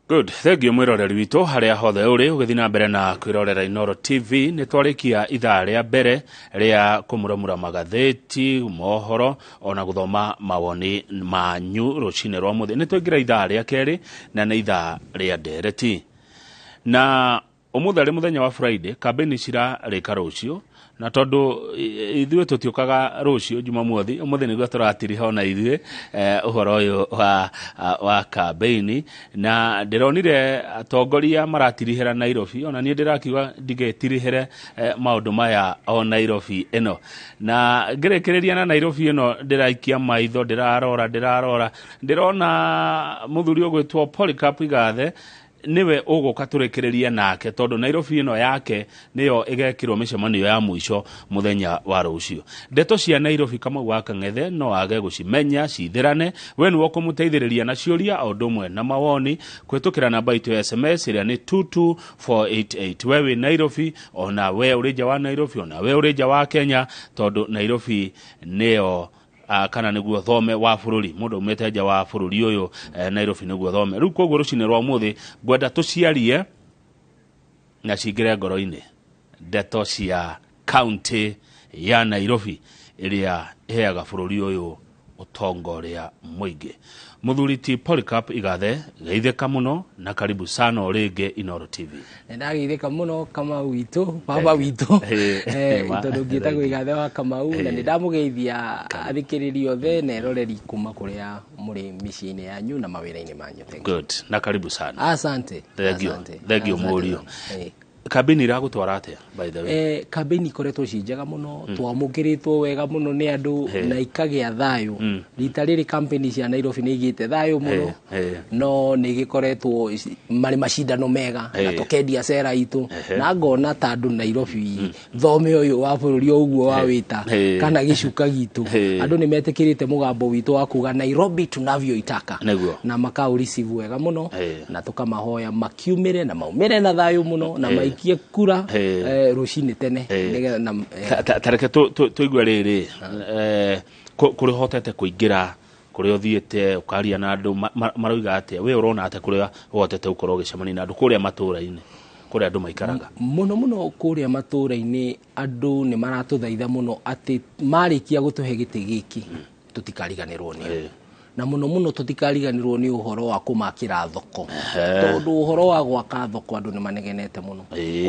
Good, thank you mwiroreri witũ harĩa hothe ũrĩ ũgĩthiĩ na mbere na kwĩrorera Inooro TV. Nĩ twarĩkia ithaa rĩa mbere rĩa kũmuramura magathĩti, mohoro ona gũthoma mawoni manyu rũcinĩ rwa mũthĩ. Nĩ twaingĩra ithaa rĩa kerĩ na nĩ ithaa rĩa ndereti. Na ũmũthĩ arĩ mũthenya wa Friday, kambĩini cirarĩka rũciũ. Na tondu ithuĩ tũtiũkaga rũciũ Jumamothi, ũmũthĩ nĩguo tũratiriha ona ithuĩ ũhoro ũyũ wa kambĩini. Na ndĩronire atongoria maratirihĩra Nairobi, ona niĩ ndĩrakiuga ndigetirihĩre maũndũ maya o Nairobi ĩno. Na ngĩrĩkĩrĩria na Nairobi ĩno ndĩraikia maitho, ndĩrarora ndĩrona mũthuri ũgwĩtwo Polycarp Igathe niwe ũgũka tũrekereria nake, tondu Nairobi ĩno yake nĩyo ĩgekĩrwo mĩcemanio ya mũico mũthenya wa rũciũ. Ndeto cia Nairobi Kamau wa Kang'ethe no age gũcimenya cithirane. We nĩwe ũkũmũteithĩrĩria na ciũria o ũndũ ũmwe na mawoni kũhĩtũkĩra namba itũ ya SMS ĩrĩa nĩ 22488. We wĩ Nairobi, ona we ũrĩ nja wa Nairobi, ona we ũrĩ nja wa Kenya, tondu Nairobi nĩyo kana nĩguo thome wa bũrũri. Mũndũ umĩte nja wa bũrũri ũyũ Nairobi nĩguo thome. Rĩu koguo rũcinĩ rwa mũthĩ ngwenda tũciarie na cingĩre ngoro-inĩ ndeto cia kaunti ya Nairobi ĩrĩa ĩheaga bũrũri ũyũ ũtonga ũrĩa mũingĩ. Mũthuri ti Polycarp Igathe, geithĩka mũno na karibu sana rĩngĩ Inooro TV. Ndageithĩka mũno Kamau witũ, baba witũ. Tondũ ngĩtagwo Igathe wa Kamau, na nĩndamũgeithia athikĩrĩria othe na eroreri kuma kũrĩa mũrĩ mĩciĩ-inĩ yanyu na mawĩra-inĩ manyu. Good, na karibu sana. Asante. Thank you mũriũ. Kambĩini iragũtwara atĩa by the way? Kambĩini ikoretwo ci njega mũno, twamũkĩrĩtwo wega mũno nĩ andũ na ikagĩa thayũ. Rita rĩrĩ kambĩini cia Nairobi nĩ igĩte thayũ mũno, no nĩ igĩkoretwo marĩ macindano mega na tũkendia cera itũ, na ngona ta andũ Nairobi thome ũyũ wa bũrũri ũguo wa wĩta kana gĩcuka gitũ, andũ nĩ metĩkĩrĩte mũgambo witũ wa kuga Nairobi tunavyoitaka, na makaũriceive wega mũno, na tũkamahoya makiumĩre na maumĩre na thayũ mũno na ikie kura rũcinĩ tene. Tareke tũigua rĩrĩ, kũrĩ hotete kũingĩra, kũrĩ ũthiĩte ũkaria na andũ maroiga atĩa, we ũrona atĩa kũrĩa hotete gũkorwo ũgĩcemania na andũ kũrĩa matũũra-inĩ kũrĩa andũ maikaraga? Mũno kũrĩa matũũra-inĩ andũ nĩ maratũthaitha mũno atĩ marĩkia gũtũhe gĩtĩ gĩkĩ tũtikariganĩrwo nĩ na mũno tũtikariganĩrwo nĩ ũhoro wa kũmakĩra thoko, tondũ ũhoro wa gwaka thoko andũ nĩ manegenete mũno.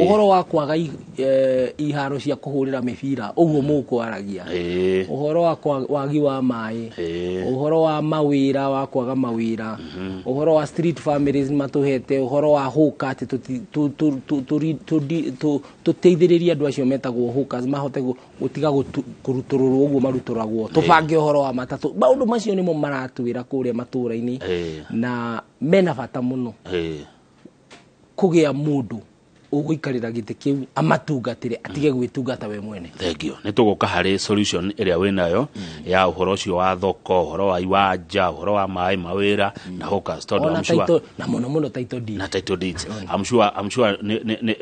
Ũhoro wa kwaga iharo cia kũhũrĩra mĩbira ũguo mũkwaragia, ũhoro wa wagi wa maĩ, ũhoro wa mawĩra, wa kwaga mawĩra, ũhoro wa street families matũhete, ũhoro wa hũka atĩ tũteithĩrĩria andũ acio metagwo hũkas mahote gũtiga kũrutũrũrwo ũguo marutũragwo, tũbange ũhoro wa matatũ. Maũndũ macio nĩmo maratwĩra kũrĩa matũũra-inĩ, na mena bata mũno kũgĩa mũndũ ũgũikarĩra gĩtĩ kĩu amatungatĩre, atige gwĩtungata we mwene. Thank you. Nĩ tũgũka harĩ solution ĩrĩa wĩnayo ya ũhoro ũcio wa thoko, ũhoro wa iwanja, ũhoro wa maĩ, mawĩra na hũkas, tondũ I'm sure na mũno title deeds. Na title deeds. I'm sure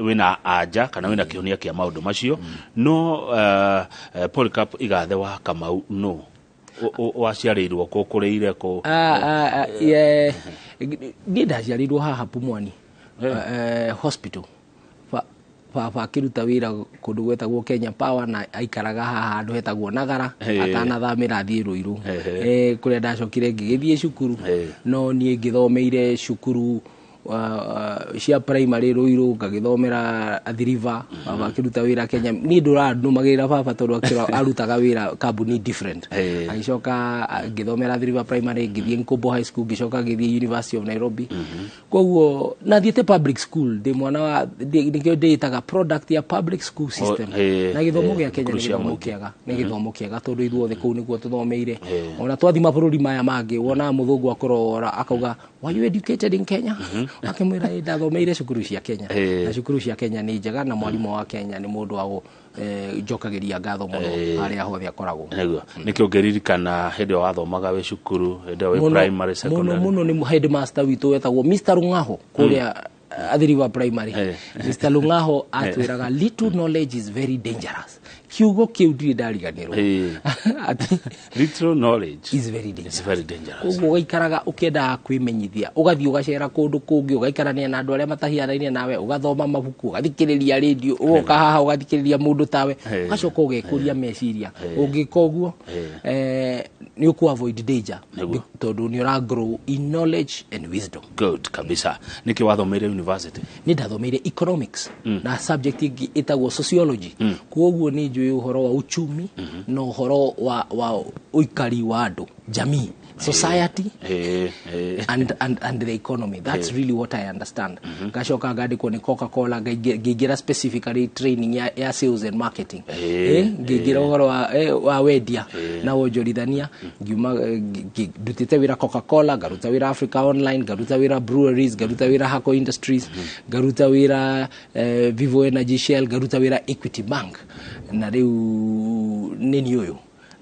wĩna anja kana wĩna kĩhonia kĩa maũndũ macio. No Polycarp Igathe wa Kamau no waciarĩirwo kũkũrĩire kũ? Niĩ ndaciarĩirwo haha Pumwani hospital, baba akĩruta wĩra kũndũ gwetagwo Kenya Power, na aikaraga haha handũ hetagwo Nagara atanathamĩra thiĩ Ruiru, kũrĩa ndacokire ngĩgĩthiĩ cukuru, no niĩ ngĩthomeire cukuru cia primary Ruiru, ngagĩthomera Athi River, baba akĩruta wĩra Kenya. Niĩ ndũranũmagĩrĩra baba tondũ arutaga wĩra kambuni different. Agĩcoka ngĩthomera Athi River primary, ngĩthiĩ Nkombo High School, ngĩcoka ngĩthiĩ University of Nairobi. Koguo na thiĩte public school, ndĩ mwana wa nĩkĩo ndĩĩtaga product ya public school system, na gĩthomo gĩa Kenya nĩ gĩthomo kĩega tondũ ithuothe kũu nĩguo tũthomeire. Ona twathi mabũrũri maya mangĩ wona mũthũngũ akorora akauga were you educated in Kenya? Akĩmwĩra ndathomeire cukuru cia Kenya, na cukuru cia Kenya nĩ njega, na mwarimũ wa Kenya nĩ mũndũ wa njokagĩria ngatho mũno harĩa hothe akoragwo. Nĩkĩo ngĩririkana hĩndĩ wathomaga wĩ cukuru, hĩndĩ wĩ primary secondary mũno nĩ headmaster witũ wetagwo Mr. Lungaho kũrĩa Athi River primary. Mr. Lungaho atwĩraga little knowledge is very dangerous. kiugo kiu ndiri ndariganirwo little knowledge is very dangerous. It's very dangerous. Koguo gaikaraga ukenda kwimenyithia ugathii ugacera kundu kungi ugaikarania na andu aria matahianaine nawe ugathoma mabuku ugathikiriria radio ugoka haha ugathikiriria mundu tawe ugacoka ugekuria meciria ungika uguo ni uku avoid danger tondu ni ura grow in knowledge and wisdom. Good kabisa. Niki wathomeire university? Ni ndathomeire economics na subject ingi itagwo sociology. Koguo ni njui uhoro wa uchumi na uhoro wa uikari wa andu, jamii, society and the economy. That's really what I understand. Gashoka ngandikwo ni Coca-Cola ngigira specifically training ya sales and marketing. Ngigira uhoro wa wendia na wonjorithania, ngiuma ndutite wira Coca-Cola, ngaruta wira Africa Online, ngaruta wira breweries, ngaruta wira Hako Industries, ngaruta wira Vivo Energy Shell, ngaruta wira Equity Bank. Na riu nini uyu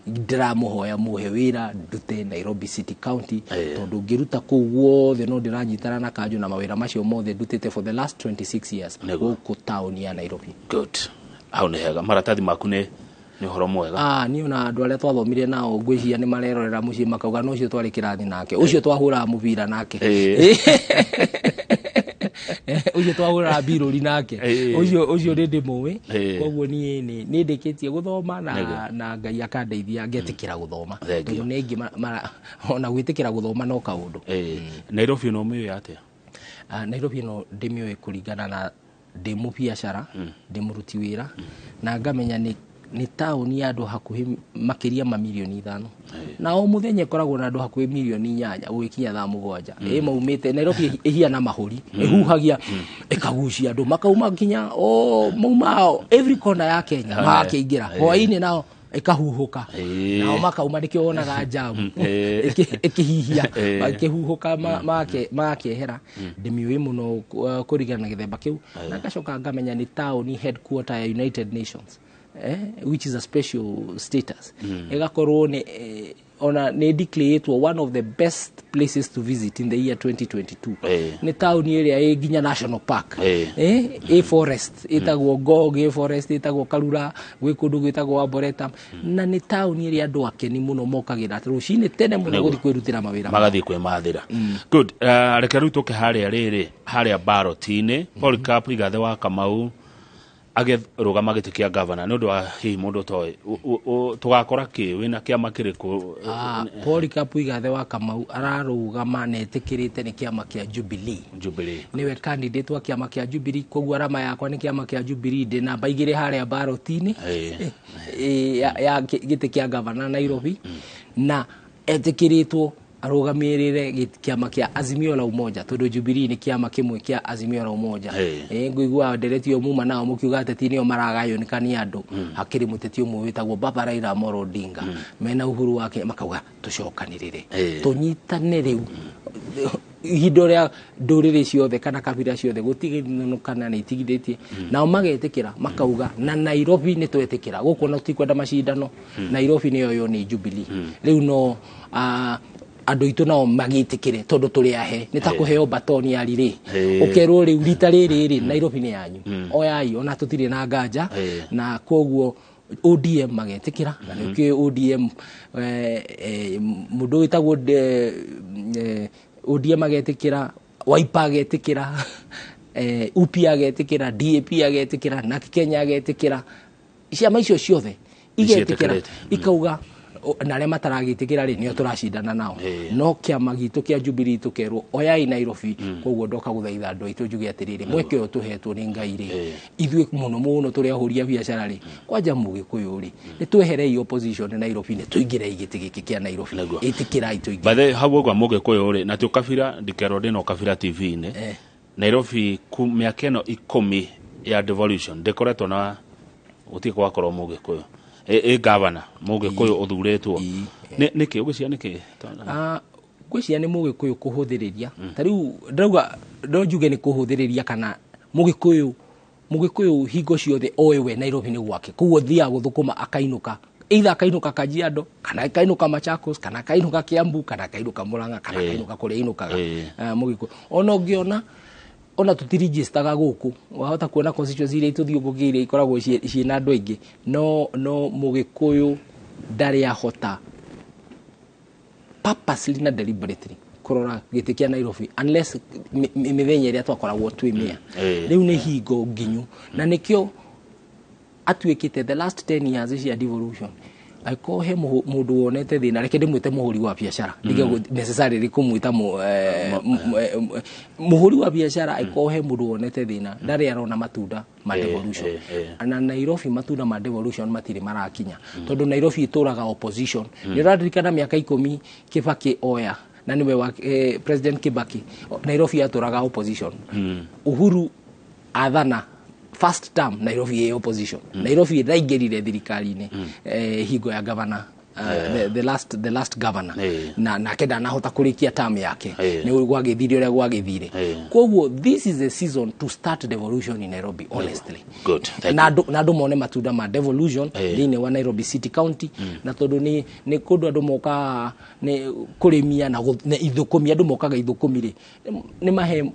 ndiramuhoya muhe wira ndute Nairobi City County tondu ngiruta ku guothe no ndiranyitana na kanju na mawira macio mothe ndutite for the last 26 years ku town ya Nairobi. Good. Au ni hega maratathi maku ni horo mwega. Ni ona andu aria twathomire nao ngwiciria ni marerorera mucii makauga no cio twari kirathi nake ucio twahura mubira nake ucio twahura biruri nake ucio ndi muwi. Koguo ni ndikitie guthoma na Ngai akandeithia ngetikira guthoma tondu ningi ona gwitikira guthoma no kaundu. Nairobi no miyo atia? Nairobi no ndimiyo kuringana na ndi mu biashara ndi muruti wira na ngamenya ni town ya andu hakuhi makiria mamilioni 5 na o muthenya koragwo na andu hakuhi milioni 8 gwikinya thaa 7 maumite Nairobi ihiana mahuri ihuhagia ikagucia andu makauma kinya maumao every corner ya Kenya makiingira hoini nao ikahuhuka nao makauma nikio wonaga jamu ikihihia makihuhuka makehera ndimiwe muno kurigana githemba kiu na gacoka ngamenya ni town headquarter ya United Nations which is a special status. Egakorwo ni ona ni declared one of the best places to visit in the year 2022. Ni town area ginya national park. Forest itagwo Ngong forest itagwo Karura gwi kundu gwitagwo Arboretum na ni town area andu akeni muno mokagira rucini tene muno guthi kwirutira mawira magathi kwimathira. Good. Reke riu tuke haria barotini Polycarp Igathe wa Kamau agethurugama giti kia governor no ndo hi mundu toy tugakora ki wina kiama kiriku? Polycarp Igathe wa Kamau ararugama netikirite ni kiama kia Jubilee niwe candidate wa kiama kia Jubilee. Koguo arama yakwa ni kiama kia Jubilee ndi namba igire haria barotini ya giti kia governor Nairobi na etikiritwo arugamirire kiama kia Azimio la Umoja tondu Jubilee ni kiama kimwe kia Azimio la Umoja. Nguigua nderetio muma nao mukiuga ateti nio maragayo ni kani andu hakiri muteti umwe witagwo Baba Raila Amolo Odinga mena uhuru wake makauga tucokanirire tunyitane riu ihinda ria ndurire ciothe kana kabira ciothe gutigithukana ni itigithitie nao magetikira makauga na Nairobi ni twetikira guku no tikwenda macindano Nairobi niyo yo ni Jubilee riu no andu itu nao magitikire tondu turi ahe ni ta kuheo batoni ya riri ukerwo ri rita riri Nairobi ni yanyu oyai ona tutire na nganja na koguo ODM magetikira na niki ODM mundu witagwo ODM agetikira Wiper agetikira UPA agetikira DAP agetikira na Kenya agetikira ciama icio ciothe igetikira ikauga na aria mataragitikira ri nio turacindana nao no kiama gitu kia Jubilee tukerwo oyai Nairobi. Koguo ndoka guthaitha andu aitu njuge atiriri mweke uyu tuhetwo ni Ngai ri ithue muno turi ahuria biashara ri kwanja Mugikuyu ri ni tweherei opposition Nairobi ni tuingire igiti giki kia Nairobi itikirai tuingire bathe hau gwa Mugikuyu ri na tu kabira ndikero ndino kabira TV ni Nairobi miaka ino 10 ya devolution ndikoretwo na utiko wakorwo Mugikuyu governor Mugikuyu uthuretwo niki ugiciya niki gwiciya ni Mugikuyu kuhuthiriria tariu ndauga njuge ni kuhuthiriria kana Mugikuyu hingo ciothe oewe Nairobi ni gwake kuo thia guthukuma akainuka either akainuka Kajiado kana akainuka Machakos kana akainuka Kiambu kana akainuka Murang'a kana akainuka kuria inukaga Mugikuyu ona ungiona ona tutirigistaga guku wahota kuona constituency ile ituthiungukire ikoragwo ciina andu aingi no mugikuyu ndari ahota purposely na deliberately kurora giti kia Nairobi unless mithenya iria twakoragwo twimia riu ni hingo nginyu na nikio atwikite the last 10 years cia devolution aiko he mundu wonete thina reke ndimwite muhuri wa biashara nige necessarily kumwita muhuri wa biashara aiko he mundu wonete thina ndari arona matunda ma devolution na Nairobi matunda ma devolution matire marakinya tondu Nairobi ituraga opposition ni radirikana miaka 10 Kibaki oya na niwe wa President Kibaki Nairobi aturaga opposition Uhuru athana first term Nairobi ye opposition Nairobi raigirire thirikari-ini hingo ya governor the last governor na kenda nahota kurikia term yake ni gwagithire uria gwagithire koguo this is a season to start devolution in Nairobi honestly good na ndo mone matunda ma devolution thini wa Nairobi City County na tondu ni kundu andu moka ni kurimia na ithukumi andu mokaga ithukumi ni mahe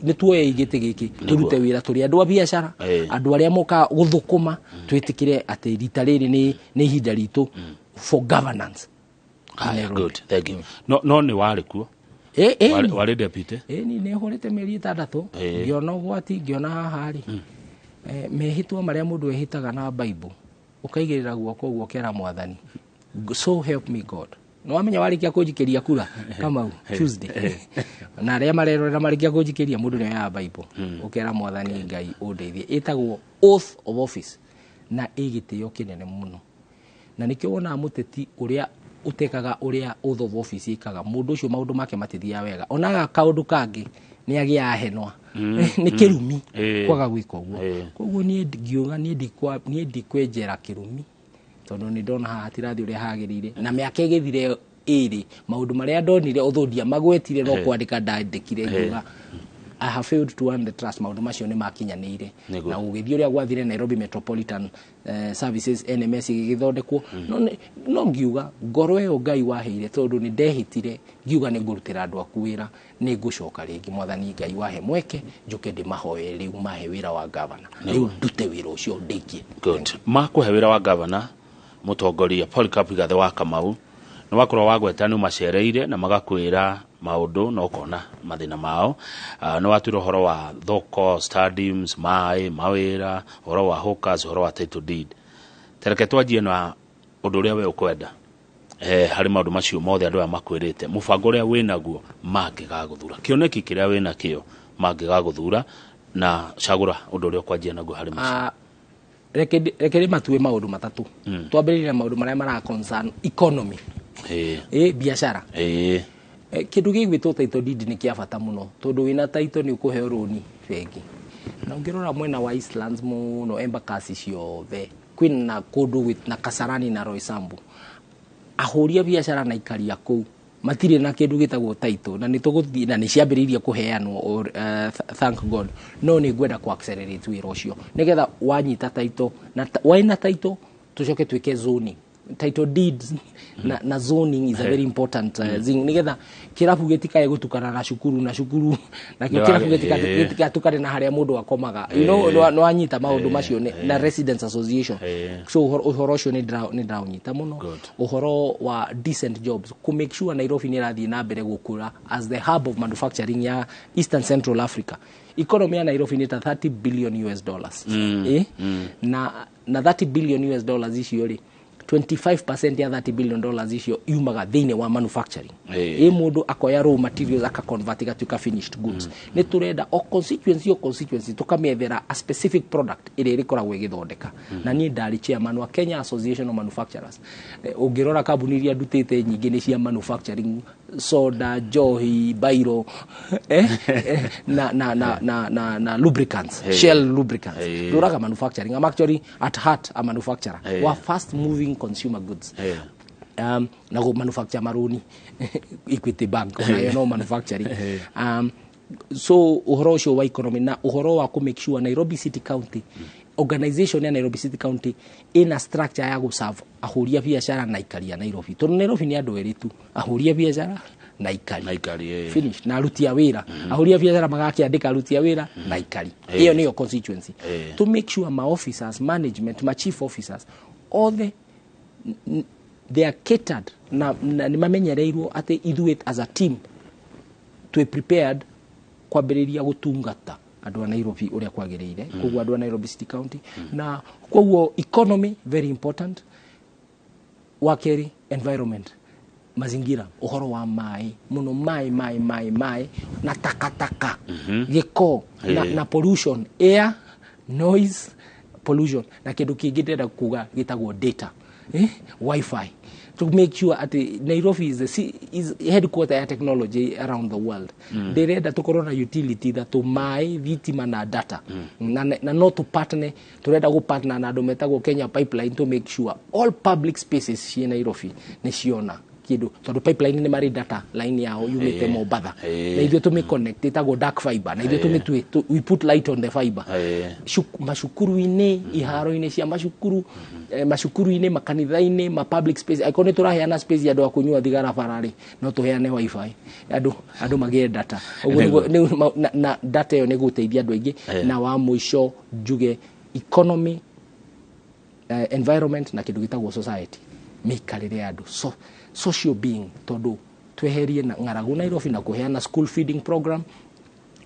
nituoye igite giki turute wira turi andu a biashara andu aria moka guthukuma twitikire ati rita riri ni ihinda ritu for governance. Good, thank you. No ni wari kuo wari deputy ni horete meri 6 ngiona gwati ngiona hahari mehitwa maria mundu ehitaga na Bible ukaigirira guoko guo kera mwathani so help me God no amenya warikia kunjikiria kura kama Tuesday na aria marerora marikia kunjikiria mundu ni ya Bible ukera mwathani Ngai undeithie itagwo oath of office na igitio kinene muno na nikio wona muteti uria utekaga uria oath of office ikaga mundu ucio maundu make matithia wega onaga kaundu kangi ni agia ahenwa ni kirumi kwaga gwika uguo koguo ni ngiuga ni ndikwenjera kirumi tondu ni ndona hatirathi uria hagirire na miaka igithire iri maundu maria ndonire uthundia magwetire no kwandika ndandikire ngiuga I have failed to earn the trust maundu macio ni makinyanire na ugithio ria gwathire Nairobi Metropolitan Services NMS igithondekwo no ngiuga ngoro yo Ngai waheire tondu ni ndehitire ngiuga ni ngurutira andu akuwira ni ngucoka ringi mwathani Ngai wahe mweke njuke ndimahoye riu mahe wira wa governor riu ndute wira ucio ndikie good makuhe wira wa governor mutongoria Polycarp Gathe wa Kamau no wakorwo wagweta ni macereire na magakwira maundu no kona mathina mao no watwira horo wa thoko stadiums mawira horo wa hawkers horo wa title deed tereke twajie na undu uria we ukwenda hari maundu macio mothe andu aya makwirite mubango uria winaguo mangigaguthura kioneki kiria wina kio mangigaguthura na cagura undu uria kwajie naguo hari macio reke matue maundu matatu twambiriria maundu maria mara concern economy biashara kindu gigwitwo title deed ni kia bata muno tondu wina title ni ukuheo roni bengi na ungirora mwena wa Eastlands muno embakasi ciothe kwina kundu na Kasarani na Roysambu ahuria biashara na ikaria kuu matire na kindu gitagwo title na nituguthii na ni ciambiriria kuheanwo thank God no ni gwenda ku accelerate wira ucio nigetha wanyita title na waina title tucoke twike zoning title deeds na zoning is a very important thing nigetha kirabu gitikaye gutukana na cukuru na kirabu gitikatukane na haria mundu akomaga you know no anyita maundu macio na residents association so uhoro ucio ni ndrawnyita muno uhoro wa decent jobs to make sure Nairobi ni rathii na mbere gukura as the hub of manufacturing ya Eastern Central Africa economy ya Nairobi ni $30 billion na $30 billion icio ri 25% ya $30 billion icio yumaga thine wa manufacturing mundu akoya raw materials aka convert gatuka finished goods ni turenda o constituency tukamethera a specific product ire rikoragwo igithondeka na ni ndari chairman wa Kenya Association of Manufacturers ungirora kambuni iria ndutite nyingi ni cia manufacturing soda johi bairo na lubricants Shell lubricants turaga manufacturing I'm actually at heart a manufacturer wa fast moving consumer goods na go manufacture maroni Equity Bank no manufacturing so uhoro ucio wa economy na uhoro wa ku make sure Nairobi City County organization ya Nairobi City County ina structure ya guserve ahuria biashara na ikaria Nairobi tondu Nairobi ni andu eritu ahuria biashara na ikari finish na aruti a wira ahuri a biashara magakiandika aruti a wira na ikari hiyo niyo constituency to make sure my officers management my chief officers all they are catered na nimamenyereirwo ati ithuĩ as a team to prepared kwambĩrĩria gũtungata andũ a Nairobi ũrĩa kwagĩrĩire koguo andũ a Nairobi City County na koguo economy very important wakeri environment mazingira uhoro wa mai muno mai na takataka giko na pollution air noise pollution na kindu kingi ndenda kuga gitagwo data wifi to make sure at Nairobi is headquarter ya technology around the world ndirenda tukorwo na utility that to mai vitima na data na not to partner turenda go partner na andu metagwo Kenya Pipeline to make sure all public spaces in Nairobi ni ciona kidu tondu pipeline ni mari data line yao yumite Mombasa na ithuĩ tume connect itagwo dark fiber na ithuĩ we put light on the fiber mashukuru-ini iharo-ini cia mashukuru-ini makanitha-ini ma public space aikone turaheana space ya andu akunyua thigara barari no tuheane wifi andu magie data uguo na data yo ni guteithia andu aingi na wa muico njuge economy environment na kindu gitagwo society mikarire andu social being tondu tweherie na ng'aragu Nairobi na kuheana school feeding program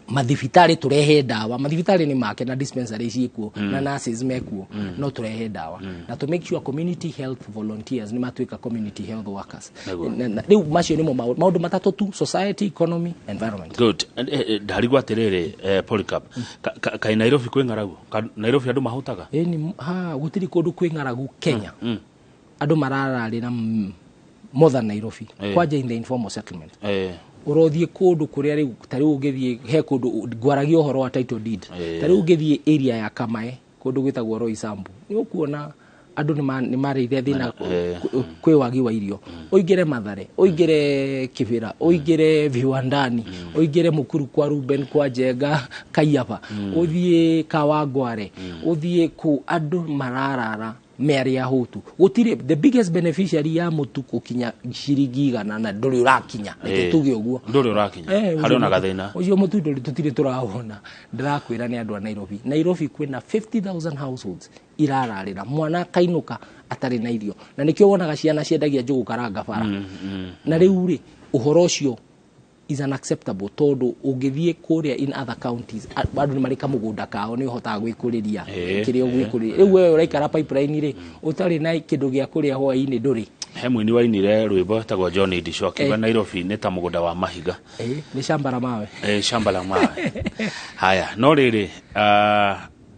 mathibitari turehe dawa mathibitari ni make na dispensary ciikuo na nurses mekuo no turehe dawa na to make sure community health volunteers ni matuika community health workers riu macio ni maundu matatu tu society economy environment good ndarigwa atiriri Polycarp kai Nairobi kwi ng'aragu Nairobi andu mahutaga ni gutiri kundu kwi ng'aragu Kenya andu marararira more than Nairobi kwaja in the informal settlement urothie kundu kuria riu tari ungithie he kundu ngwaragia uhoro wa title deed tari ungithie area ya Kamae kundu gwitagwo Roysambu ni ukuona andu ni mareithia thina kwi wagi wa irio uingire Mathare uingire Kibira uingire Viwandani uingire Mukuru kwa Ruben kwa Jenga Kayaba uthie Kawangware uthie ku andu mararara meri ya hutu gutire the biggest beneficiary ya mutu kukinya ciringi 100 na nduri urakinya tuge uguo nduri urakinya hari ona gathina ucio mutu nduri tutire turahona ndirakwira ni andu a Nairobi kwina 50,000 households irararira mwana kainuka atari na irio na nikio wonaga ciana ciendagia njugu karanga bara na riu ri uhoro ucio is unacceptable tondu ungithie kuria in other counties andu ni marika mugunda kao ni hotaga gwikuriria kirio gwikuriria riu wewe uraikara pipeline ri utari na kindu gia kuria hwa-ini nduri he mwini wa inire rwimbo tagwo John Ndisho kiuga Nairobi ni ta mugunda wa mahiga ni shamba la mawe shamba la mawe haya no riri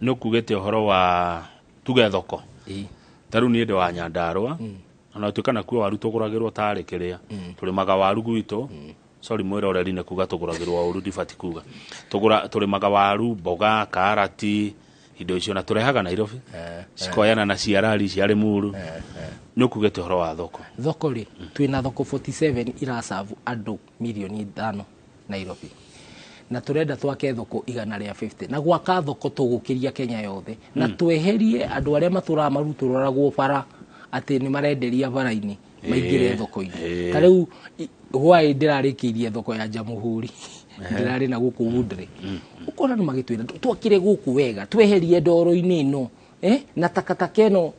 nukugete uhoro wa tuge thoko taru ni ndo wa Nyandarua ona tukana kuwa waru tuguragirwo tari kiria turimaga waru gwitu sorry mwira ureri ne kuga tuguragirwo waru difati kuga turimaga waru boga karati indo icio na turehaga Nairobi cikoyana na ciarari ciare muru nukugete uhoro wa thoko ri twina thoko 47 irasavu andu milioni 5 Nairobi na turenda twake thoko 150 na gwaka thoko tugukiria Kenya yothe na tweherie andu aria matura maruturagwo bara ati ni marenderia bara-ini maingire thoko-ini tariu hwai ndirarikirie thoko ya Jamuhuri ndirari na guku Woodley ukona ni magitwira twakire guku wega tweherie ndoro-ini ino na takataka ino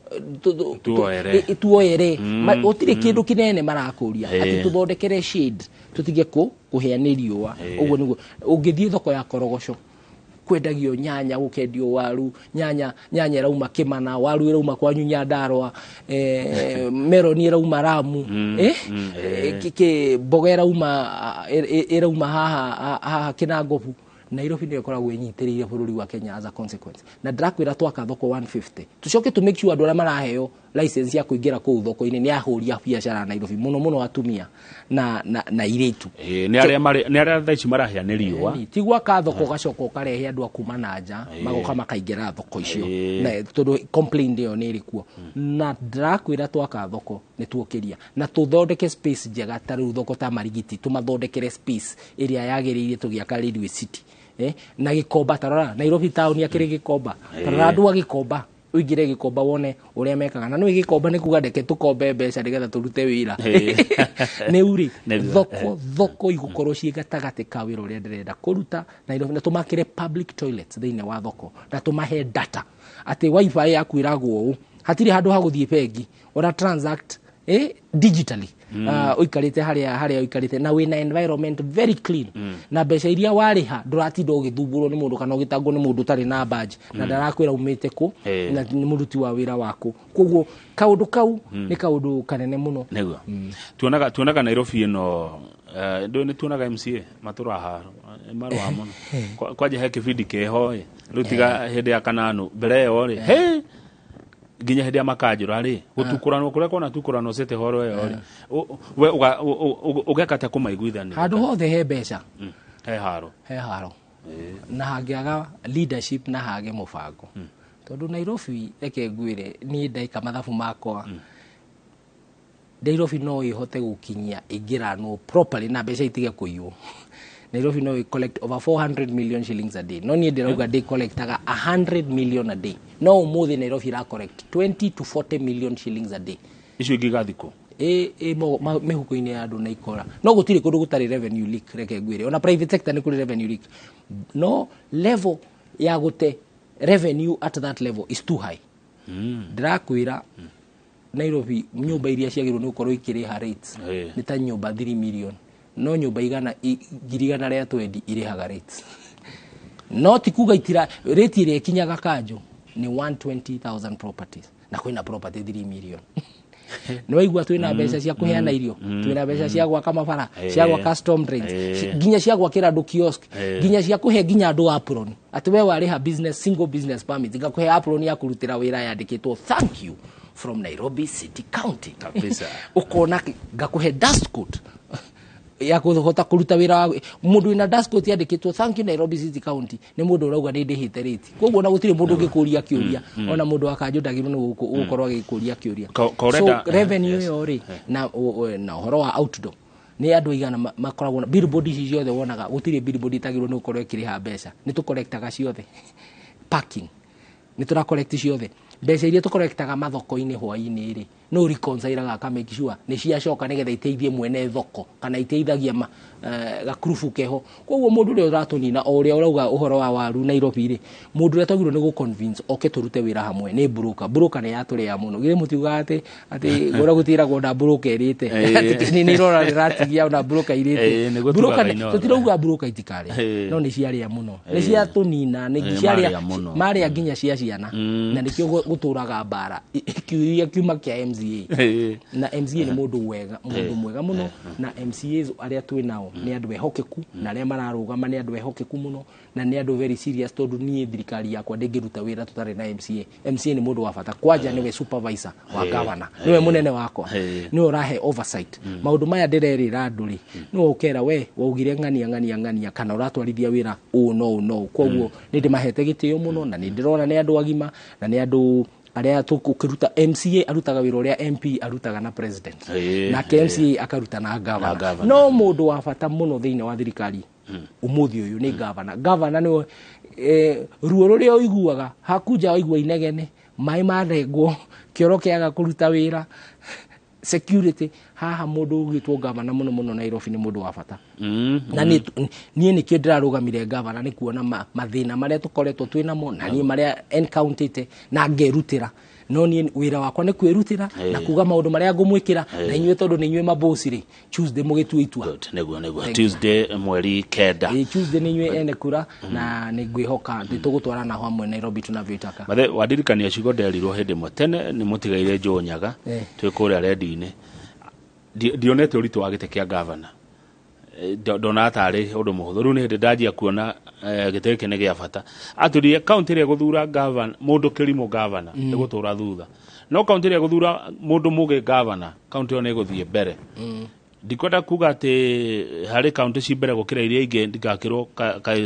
tuoere otire kindu kinene marakuria ati tuthondekere shade tutige kuheana riua uguo niguo ungithie thoko ya Korogosho kwendagio nyanya gukendio waru nyanya rauma Kimana waru rauma kwa Nyandarua meroni rauma Ramu kike boga rauma haha Kinangovu Nairobi ndio ikoragwo inyitiriire bururi wa Kenya as a consequence na ndakwira twaka thoko 150 tucoke to make sure andu aria maraheo license ya kuingira ku thoko-ini ni ahuria biashara Nairobi muno atumia na iritu ni aria thaici marahia ni riua tigwa ka thoko gacoko karehe andu akuma na nja magoka makaingira thoko icio na tondu complaint iyo ni irikuo na ndakwira twaka thoko ni tuokiria na tuthondeke space njega taru thoko ta Marigiti tumathondekere space iria yagiriire tugiaka Railway City na Gikomba tarora Nairobi town yakire Gikomba tarora andu a Gikomba uingire gikomba wone uria mekaga na no gikomba ni kuga ndeke tukombe mbeca nigetha turute wira ni uri thoko igukorwo ci gatagati ka wira uria ndirenda kuruta na tumakire public toilets thiine wa thoko na tumahe data ati wifi yaku iragwo u hatiri handu ha guthie bengi ora transact digitally uikarite haria uikarite na wina environment very clean na mbeca iria wariha nduratinda ugithumburwo ni mundu kana ugitangwo ni mundu tari na badge na ndarakwira umite ku na ni muruti wa wira waku koguo kaundu kau ni kaundu kanene muno neguo tuonaga Nairobi ino ndo ni tuonaga MCA maturaha marwa muno kwaje he kibindi keho rutiga hende ya kananu mbere yo ri ginya hende ya makanjura ri gutukuranwo kuria kona tukuranwo sete horo yo ri we ugekata kumaiguithania handu hothe he mbeca he haro na hangiaga leadership na hage mubango tondu Nairobi reke ngwire ni ndaika mathabu makwa Nairobi no ihote gukinyia ingirano properly na mbeca itige kuiyo Nairobi no collect over 400 million shillings a day no ni ndirauga they collectaga 100 million a day no umuthi Nairobi ra collect 20 to 40 million shillings a day icio ingigathiko mehuko-ini ya andu na ikora no gutire kundu gutari revenue leak reke ngwire ona private sector ni kuri revenue leak no level ya gute revenue at that level is too high ndirakwira Nairobi nyumba iria ciagirwo ni ukorwo ikiriha rates ni ta nyumba 3 million no nyumba igana girigana ria 20 irihaga rates no tikuga itira rate ire kinyaga kanjo ni 120,000 properties na kwina property 3 million no igwa twina mbeca cia kuheana irio twina mbeca cia gwaka mabara cia gwaka custom drains ginya cia gwakira andu kiosk ginya cia kuhe ginya andu apron ati we wariha business single business permit ngakuhe apron ya kurutira wira yandikitwo thank you from Nairobi City County kabisa ukona ngakuhe dust coat ya kuhota kuruta wira mundu ina dust coat yandikitwo thank you Nairobi City County ni mundu urauga ni ndihite rate koguo na gutire mundu ngikuria kiuria ona mundu akanjundagirwo ni gukorwo agikuria kiuria so revenue yori na horo wa outdoor ni andu igana makoragwo na billboard ciothe wonaga gutire billboard itagirwo ni gukorwo ikiriha mbeca ni tu collectaga ciothe parking ni tura collect ciothe mbeca iria tu collectaga mathoko-ini hwa-ini ri no reconcile ka make sure ni cia coka nigetha iteithie mwene thoko kana iteithagia gakurubu keho koguo mundu ri uratunina o ria urauga uhoro wa waru Nairobi ri mundu ri atagirwo ni gu convince oke turute wira hamwe ni broker ni yaturi ya muno gire mutiuga ati gora gutira gonda broker irite ni rora ratigia na broker irite broker tutirauga broker itikare no ni ciari ya muno ni cia tunina ni ciari mari nginya cia ciana na nikio guturaga bara kiuria kiuma kia MCA na MCA ni mundu mwega muno na MCAs aria twinao ni andu ehokeku na aria mararugama ni andu ehokeku muno na ni andu very serious tondu ni thirikari yakwa ndingiruta wira tutari na MCA ni mundu wa bata kwanja niwe supervisor wa governor niwe munene wakwa ni urahe oversight maundu maya ndirerira andu ri no ukera we waugire ngania kana uratwarithia wira no koguo ni ndimahete gitio muno na ni ndirona ni andu agima na ni andu aria tukuruta MCA arutaga wira uria MP arutaga na president na MCA akaruta na governor no mundu wa bata muno thiine wa thirikari umuthi uyu ni governor ni ruo ruria uiguaga hakuja waigua inegene mai marengwo kioro kiaga kuruta wira security haha mundu ugitwo governor muno Nairobi ni mundu wa bata na ni kio ndirarugamire governor ni kuona mathina maria tukoretwo twinamo na ni maria encountered na ngerutira no ni wira wakwa ni kwirutira na kuga maundu maria ngumwikira na inywe tondu ni inywe mabosi ri Tuesday mugitua itua neguo Tuesday mweri kenda Tuesday ni inywe ene kura na ni ngwihoka nditugutwarana hamwe Nairobi tunavyotaka mathe wadirikania cigo nderirwo hindi mwe tene ni mutigaire Njũnyaga twikuria rendi-ini dionete uritu wa gite kia governor dona atari undu muhuthu ru ni hindi ndajia kuona gite kene gia bata aturi county ria guthura governor mundu kirimo governor ni gutura thutha no county ria guthura mundu muge governor county one guthie mbere ndikwenda kuga ati hari county ci mbere gukira iria ingi ndikakirwo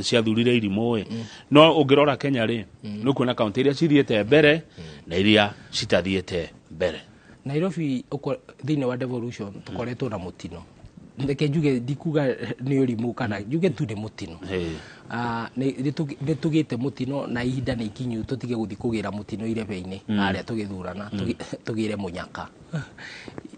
cia thurire irimwe no ungirora Kenya ri no kuona county iria cithiete mbere na iria citathiete mbere Nairobi thiine wa devolution tukoretwo na mutino ndeke njuge ndikuga ni urimu kana njuge tu ni mutino nĩ tũgĩte mũtino na ihinda nĩ ikinyu tũtige gũthiĩ kũgĩra mũtino irebe-inĩ arĩa tũgĩthurana tũgĩre mũnyaka.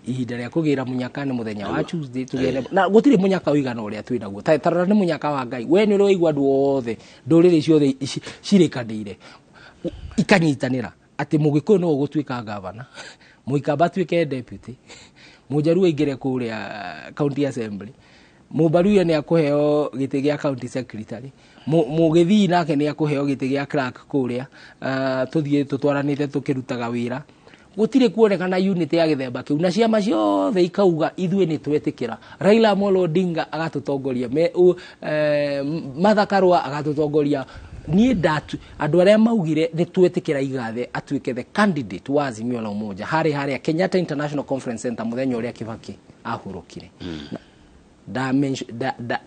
Ihinda rĩa kũgĩra mũnyaka nĩ mũthenya wa Tuesday tũgĩre, na gũtirĩ mũnyaka ũigana ũrĩa twĩ naguo. Tarora nĩ mũnyaka wa Ngai. We nĩ ũraigua andũ othe ndũrĩrĩ ciothe cirĩkanĩire ikanyitanĩra atĩ Mũgĩkũyũ no ũgũtuĩka gavana, Mũikamba atuĩke deputy, Mũjaruo aingĩre kũrĩa county assembly, Mũbaruya nĩ akũheo gĩtĩ gĩa county secretary, Mũgĩthii nake nĩ akũheo gĩtĩ gĩa clerk kũrĩa, tũthiĩ tũtwaranĩte tũkĩrutaga wĩra. Gũtirĩ kuonekana unit ya gĩthemba kĩu, na ciama ciothe ikauga ithuĩ nĩ twetĩkĩra. Raila Amolo Odinga agatũtongoria, Martha Karua agatũtongoria. Niĩ andũ arĩa maugire nĩ twetĩkĩra igathe atuĩke the candidate wa Azimio la Umoja harĩa Kenyatta International Conference Center mũthenya ũrĩa Kibaki ahurũkire.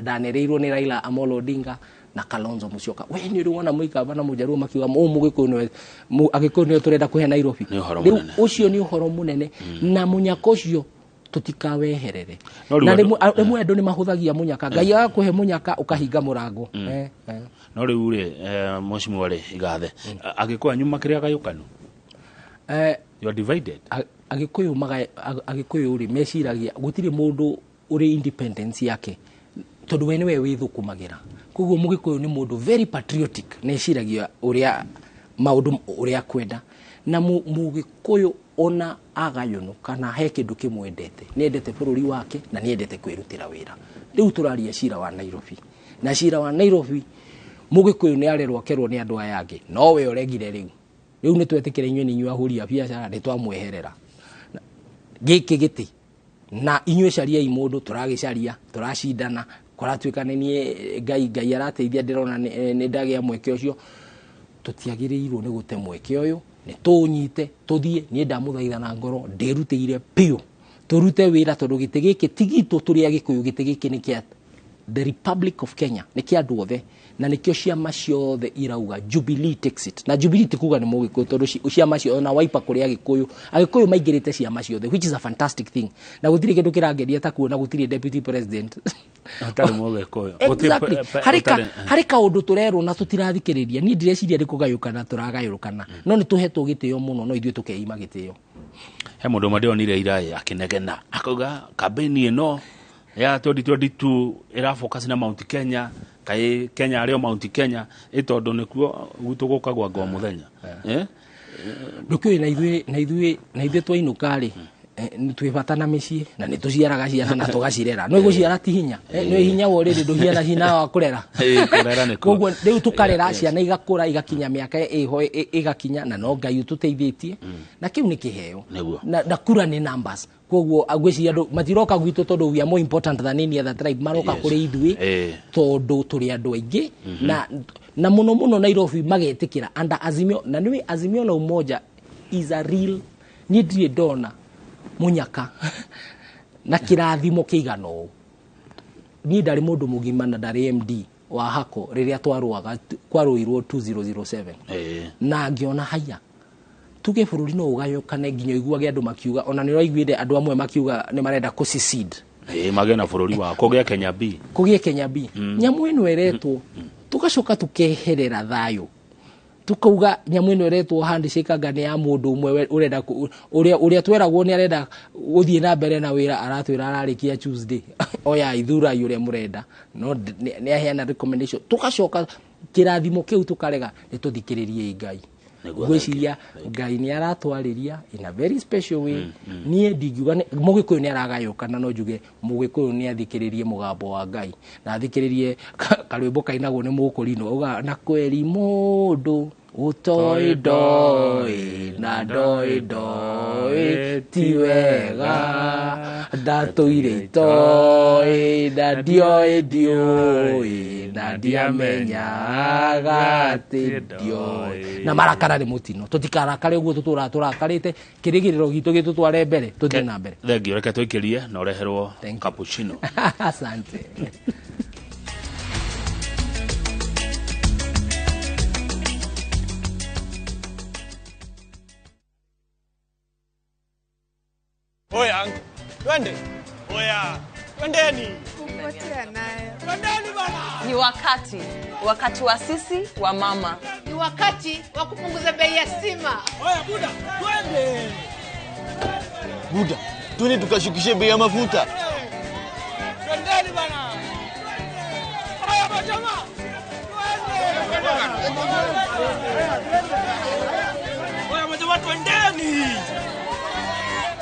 Ndanereirwo nĩ Raila Amolo Odinga na Kalonzo Musyoka. We nĩ ũrĩona Mũikamba na Mũjaruo makiuga Mũgĩkũyũ nĩwe tũrenda kũhe Nairobi. Rĩu ũcio nĩ ũhoro mũnene na mũnyaka ũcio tutikaweherere. Na rĩmwe andũ nĩ mahũthagia mũnyaka. Ngai agakũhe mũnyaka ũkahinga mũrango. No rĩu rĩ Mheshimiwa rĩ igathe Agĩkũyũ anyuma kĩrĩa gayũkanu. You are divided. Agĩkũyũ rĩ meciragia gũtirĩ mũndũ ũrĩ independence yake tondũ we nĩwe wĩthũkũmagĩra. Koguo Mũgĩkũyũ nĩ mũndũ very patriotic, nĩciragia ũrĩa maũndũ ũrĩa kwenda, na Mũgĩkũyũ ona agayũnũ kana he kĩndũ kĩmwendete, nĩendete bũrũri wake na nĩendete kwĩrutĩra wĩra. Rĩu tũraria cira wa Nairobi, na cira wa Nairobi Mũgĩkũyũ nĩ arerwo kerwo nĩ andũ aya angĩ, no we ũregire rĩu nĩ twetĩkĩra inyuĩ nĩ inyuĩ ahũri a biacara nĩ twamweherera gĩkĩ gĩtĩ na inyuĩ cariai mũndũ tũragĩcaria tũracindana kũratuĩka nĩ niĩ Ngai arateithia ndĩrona nĩ ndagĩa mweke ũcio. Tũtiagĩrĩirwo nĩ gũte mweke ũyũ, nĩ tũnyite tũthiĩ. Niĩ ndamũthaitha na ngoro ndĩrutĩire piũ tũrute wĩra tondũ gĩtĩ gĩkĩ tigitũ tũrĩ Agĩkũyũ, gĩtĩ gĩkĩ nĩ kĩa the Republic of Kenya, nĩ kĩa andũ othe na nĩkĩo ciama ciothe irauga Jubilee takes it. Na Jubilee tikuga nĩ Mũgĩkũyũ tondũ ciama ciothe na Wiper kũrĩ Agĩkũyũ maingĩrĩte ciama ciothe, which is a fantastic thing. Na gũtirĩ kĩndũ kĩrangeria ta kuona gũtirĩ deputy president atarĩ Mũgĩkũyũ. Exactly. Harĩ kaũndũ tũrerwo na tũtirathikĩrĩria. Niĩ ndireciria nĩ kũgayũkana tũragayũkana, no nĩ tũhetwo gĩtĩo mũno, no ithuĩ tũkeima gĩtĩo. He mũndũ mandĩonire ira akĩnegena akauga kambeni ĩno ya 2022 ĩrafocus na Mount Kenya, kaĩ Kenya arĩo Mount Kenya ĩtondũ nĩkuo gwitũ gũkagwa ngwa mũthenya. Ndũkĩũĩ na ithuĩ twainũka rĩ nĩ twĩbata na mĩciĩ na nĩ tũciaraga ciana na tũgacirera. No gũciara ti hinya, nĩ hinya wa ũrĩrĩ ndũhiana cina wa kũrera. Koguo rĩu tũkarera ciana igakũra igakinya mĩaka igakinya, na no Ngai ũtũteithĩtie na kĩu nĩ kĩheo na kura nĩ numbers. Koguo agwĩciria andũ matiroka gwitũ tondũ we are more important than any other tribe, maroka kũrĩ ithuĩ tondũ tũrĩ andũ aingĩ na mũno Nairobi magetĩkĩra under Azimio. Na nĩwe Azimio la Umoja is a real, niĩ ndirĩ ndona mũnyaka na kĩrathimo kĩigana ũũ. Niĩ ndarĩ mũndũ mũgima na ndarĩ MD wa hako rĩrĩa kwarũirwo 2007 na ngĩona haya tuge bũrũri no ũgayũkane nginya iguage andũ makiuga, ona nĩ ũraiguire andũ amwe makiuga nĩ marenda kũsecede magĩe na bũrũri wa kũgĩa Kenya B. Nyamũ ĩno ĩretwo tugacoka tukeherera thayũ, tukauga nyamũ ĩno ĩretwo handshake anga nĩ ya mũndũ ũmwe ũrenda ũrĩa tweragwo nĩ arenda gũthiĩ na mbere na wĩra aratwĩra ararĩkia Tuesday oya ithurai ũrĩa mũrenda, no nĩ aheana recommendation. Tugacoka kĩrathimo kĩu tukarega nĩ tũthikĩrĩrie Ngai. Gwĩciria Ngai nĩ aratwarĩria in a very special way. Niĩ ndingiuga Mũgĩkũyũ nĩ aragayũkana, no njuge Mũgĩkũyũ nĩ athikĩrĩrie mũgambo wa Ngai na athikĩrĩrie karwĩmbo kainagwo nĩ Mũkũrinũ auga na kweri mũndũ ũtoĩ ndoĩ na ndoĩ ti wega ndatũire itoĩ na ndioĩ na ndiamenyaga atĩ ndioĩ. Na marakara nĩ mũtino, tũtikarakare ũguo tũrakarĩte, kĩrĩgĩrĩro gitũ gĩtũtware mbere, tũthiĩ na mbere. Thengio, reke tũikĩrie na ũreherwo cappuccino. Asante. Oya, twende. Oya. Twendeni. Kupotea naye. Twendeni bana. Ni wakati wa sisi wa mama. Ni wakati wa kupunguza bei ya sima. Oya Buda, twende. Buda, twende tukashukishe bei ya mafuta. Twendeni bana. Oya majamaa. Oya majamaa twendeni.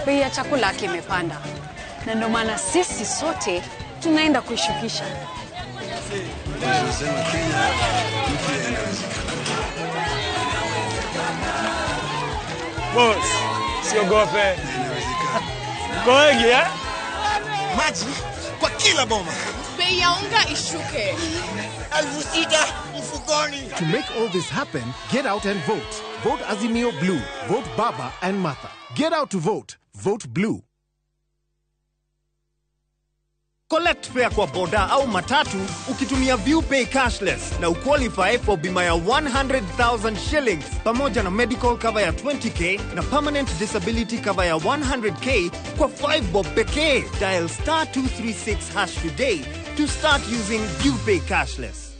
Bei ya chakula kimepanda. Na ndio maana sisi sote tunaenda kuishukisha. Boss, siogope. Koegi Maji kwa kila boma. Bei ya unga ishuke. 6,000 mfukoni. To make all this happen, get out and vote. Vote Azimio Blue. Vote Baba and Martha. Get out to vote. Vote Blue. Collect fare kwa boda au matatu ukitumia ViewPay cashless na uqualify for bima ya 100,000 shillings pamoja na medical cover ya 20k na permanent disability cover ya 100k kwa 5 bob pekee. Dial *236# today to start using ViewPay cashless.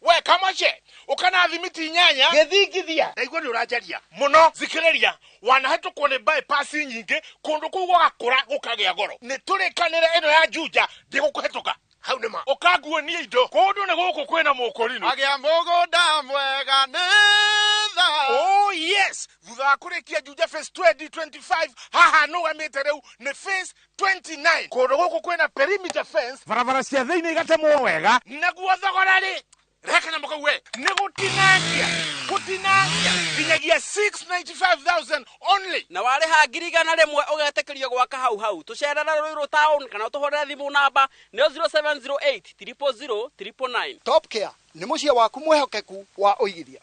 We kamache ukana adhimiti nyanya Gethigithia. Naigua ni urajaria muno zikiriria wanahetu kuone bypass nyinge kundu kugo gakura gukagia goro ni turikanire eno ya Juja ndigukuhetuka hau nima ukaguo ni indo kundu ni guku kwina mukorino agia mugonda mwega netha. Oh yes, thutha kurikia Juja Phase 2025 haha no amete reu ni Phase 29 kundu guku kwina perimeter fence barabara cia thiini igatemwo wega naguo thogorari reka na mkowe negutinangia binyagia 695,000 only na wale hagiriga na lemwe ugetekerio gwaka hau tucerera Ruiru town kana tuhorera thimu namba ni 0708 000 999. Top Care ni mucie waku mwehokeku wa uigithia.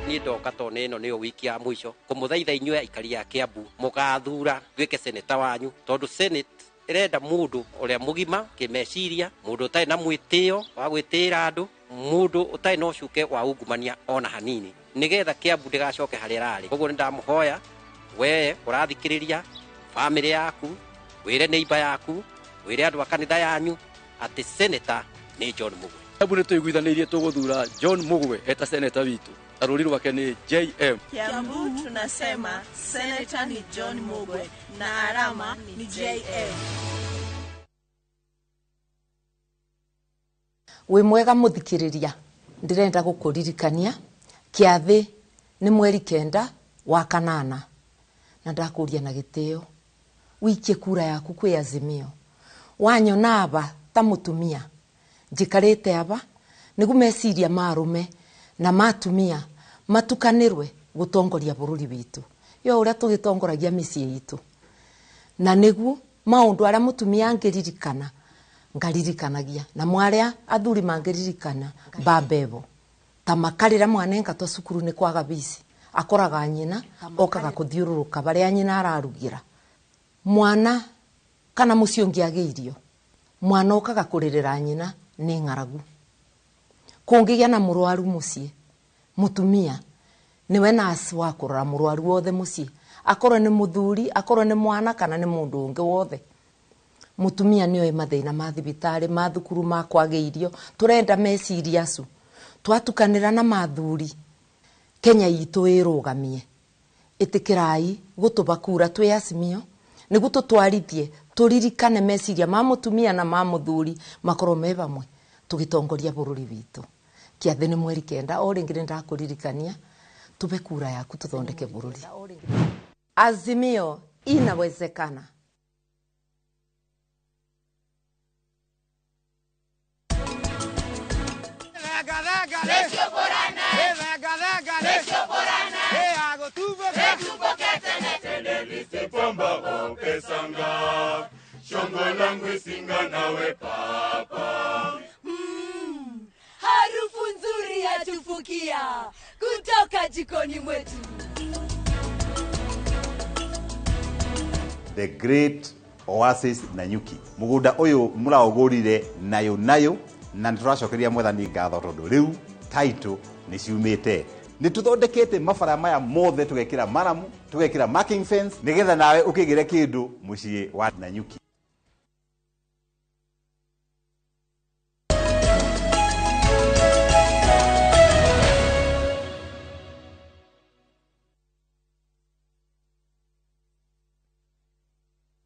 Ni ndoka tone ino ni wiki ya mwisho kumuthaitha inywe aikari ya Kiambu mugathura twike seneta wanyu tondu Senate irenda mundu uria mugima kimeciria mundu utai na mwitio wa gwitira andu mundu utai no cuke wa ungumania ona hanini nigetha Kiambu ndigacoke hari rari. Koguo nindamuhoya we urathikiriria family yaku wire neighbor yaku wire andu akanitha yanyu ati seneta ni John Mugwe. Kiambu ni tuiguithanirie tuguthura John Mugwe eta seneta witu aruri rwake ni JM. Kiambu tunasema seneta ni John Mugwe na alama ni JM. We mwega muthikiriria ndirenda gukuririkania kiathi ni mweri 9 wa kanana na ndakuria na gitio wikie kura yaku kwi Azimio wanyona aba ta mutumia njikarite aba nigu meciria marume na matumia matukanirwe gutongoria bururi witu yo uria tugitongoragia micii itu na nigu maundu aria mutumia angiririkana ngaririkanagia na mwaria athuri mangiririkana babebo ta makarira mwana engatwa cukuru ni kwaga bisi akoraga nyina okaga kuthiururuka baria nyina ararugira mwana kana mucio ngiagiirio mwana okaga kuririra nyina ni ngaragu kungigia na murwaru mucie mutumia niwe nasi wa kurora murwaru wothe mucie akorwo ni muthuri akorwo ni mwana kana ni mundu ungi wothe mutumia niyo mathina ma thibitari ma thukuru ma kwagiirio turenda meciria acu twatukanira na mathuri Kenya itu irugamie itikirai gutubakura twi Azimio nigu tutwarithie turirikane meciria ma mutumia na ma muthuri makorwo me bamwe tugitongoria bururi witu kiathi ni mweri 9 o ringi ndakuririkania tube kura yaku tuthondeke bururi. Azimio inawezekana. Harufu nzuri yatufukia kutoka jikoni mwetu. The Great Oasis Nanyuki mugunda uyu muraogurire nayo na turacokeria mwathani ngatho tondu riu title ni ciumite nĩ tũthondekete mabara maya mothe tũgekĩra maramu tũgekĩra marking fence nĩgetha nawe ũkĩgĩre kĩndũ mũciĩ wa Nanyuki.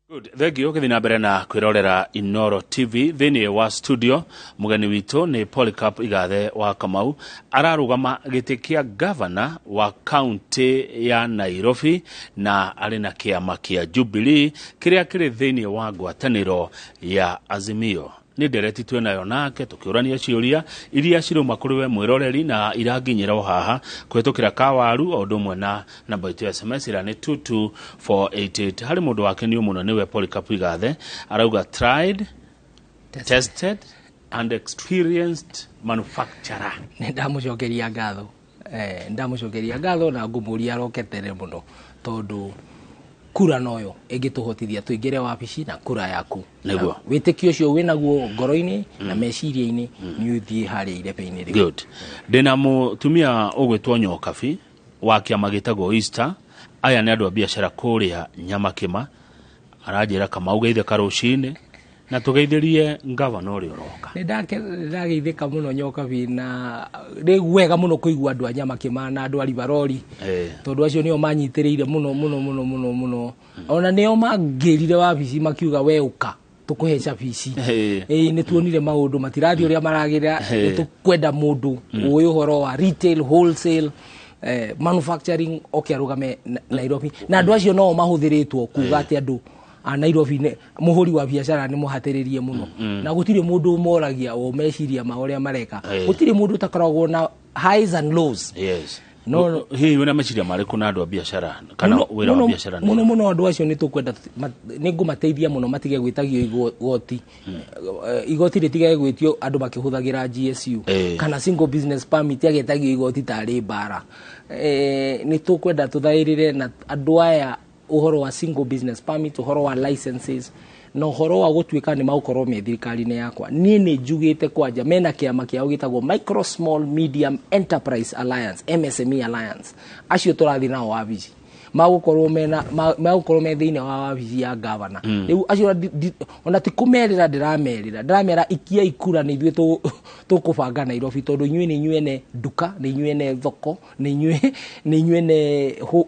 Good. Thank you. Githina mbere na kwirorera Inoro TV thini wa studio mugeni witu ni Polycarp Igathe wa Kamau ararugama giti kia governor wa county ya Nairobi na ari na kiama kia Jubilee kiria kiri thini wa ngwataniro ya Azimio. Ni ndereti twe nayo nake tukiurania ciuria iria ciruma kuri we mwiroreri na iraginyira haha kwetukira kawaru o ndumwe na namba itu SMS ira ni 22488 hari mundu wake ni umuno niwe Polycarp Igathe arauga tried tested and experienced manufacturer. Ndamucokeria ngatho na ngumuria roketere muno tondu kura noyo egituhotithia tuingire wabici na kura yaku niguo witikio cio winaguo ngoro-ini na meciria-ini ni uthie hari irepe-ini riu. Good. Ndina mutumia ugwitwo Nyokabi wa kiama gitagwo Easter aya ni andu a biashara kuria Nyamakima aranjira Kamau geithe karucini na tugeithirie ngavana uri uroka. Ndageithika muno Nyokabi na riu wega muno kuigua andu a Nyamakima na andu a Ribarori tondu acio nio manyitiriire muno ona nio mangirire wabici makiuga we uka tukuheca bici ni tuonire maundu matirathi uria maragira tukwenda mundu uyu horo wa retail wholesale manufacturing okiarugame Nairobi na andu acio no mahuthiritwo kuga ati andu a Nairobi muhuri wa biashara ni muhatiririe muno na gutire mundu moragia o meciria ma uria mareka gutire mundu takoragwo na highs and lows. Yes. No hi wena meciria mariku na andu a biashara kana wira wa biashara muno andu acio ni tukwenda ni ngumateithia muno matige gwitagio igoti igoti ritige gwitio andu makihuthagira GSU kana single business permit agetagio igoti tari bara ni tukwenda tuthairire na andu aya uhoro wa single business permit uhoro wa licenses no uhoro wa gutwika ni maukorwo me thirikari-ini yakwa ni njugite kwanja mena kiama kiao gitagwo Micro Small Medium Enterprise Alliance MSME Alliance acio turathi nao wabici magukorwo me thiini wa wabici ya governor riu acio ona tikumerira ndiramera ikia ikura ni ithuĩ tukubanga Nairobi tondu inyuĩ ni inyuĩ duka ni inyuĩ ne thoko ni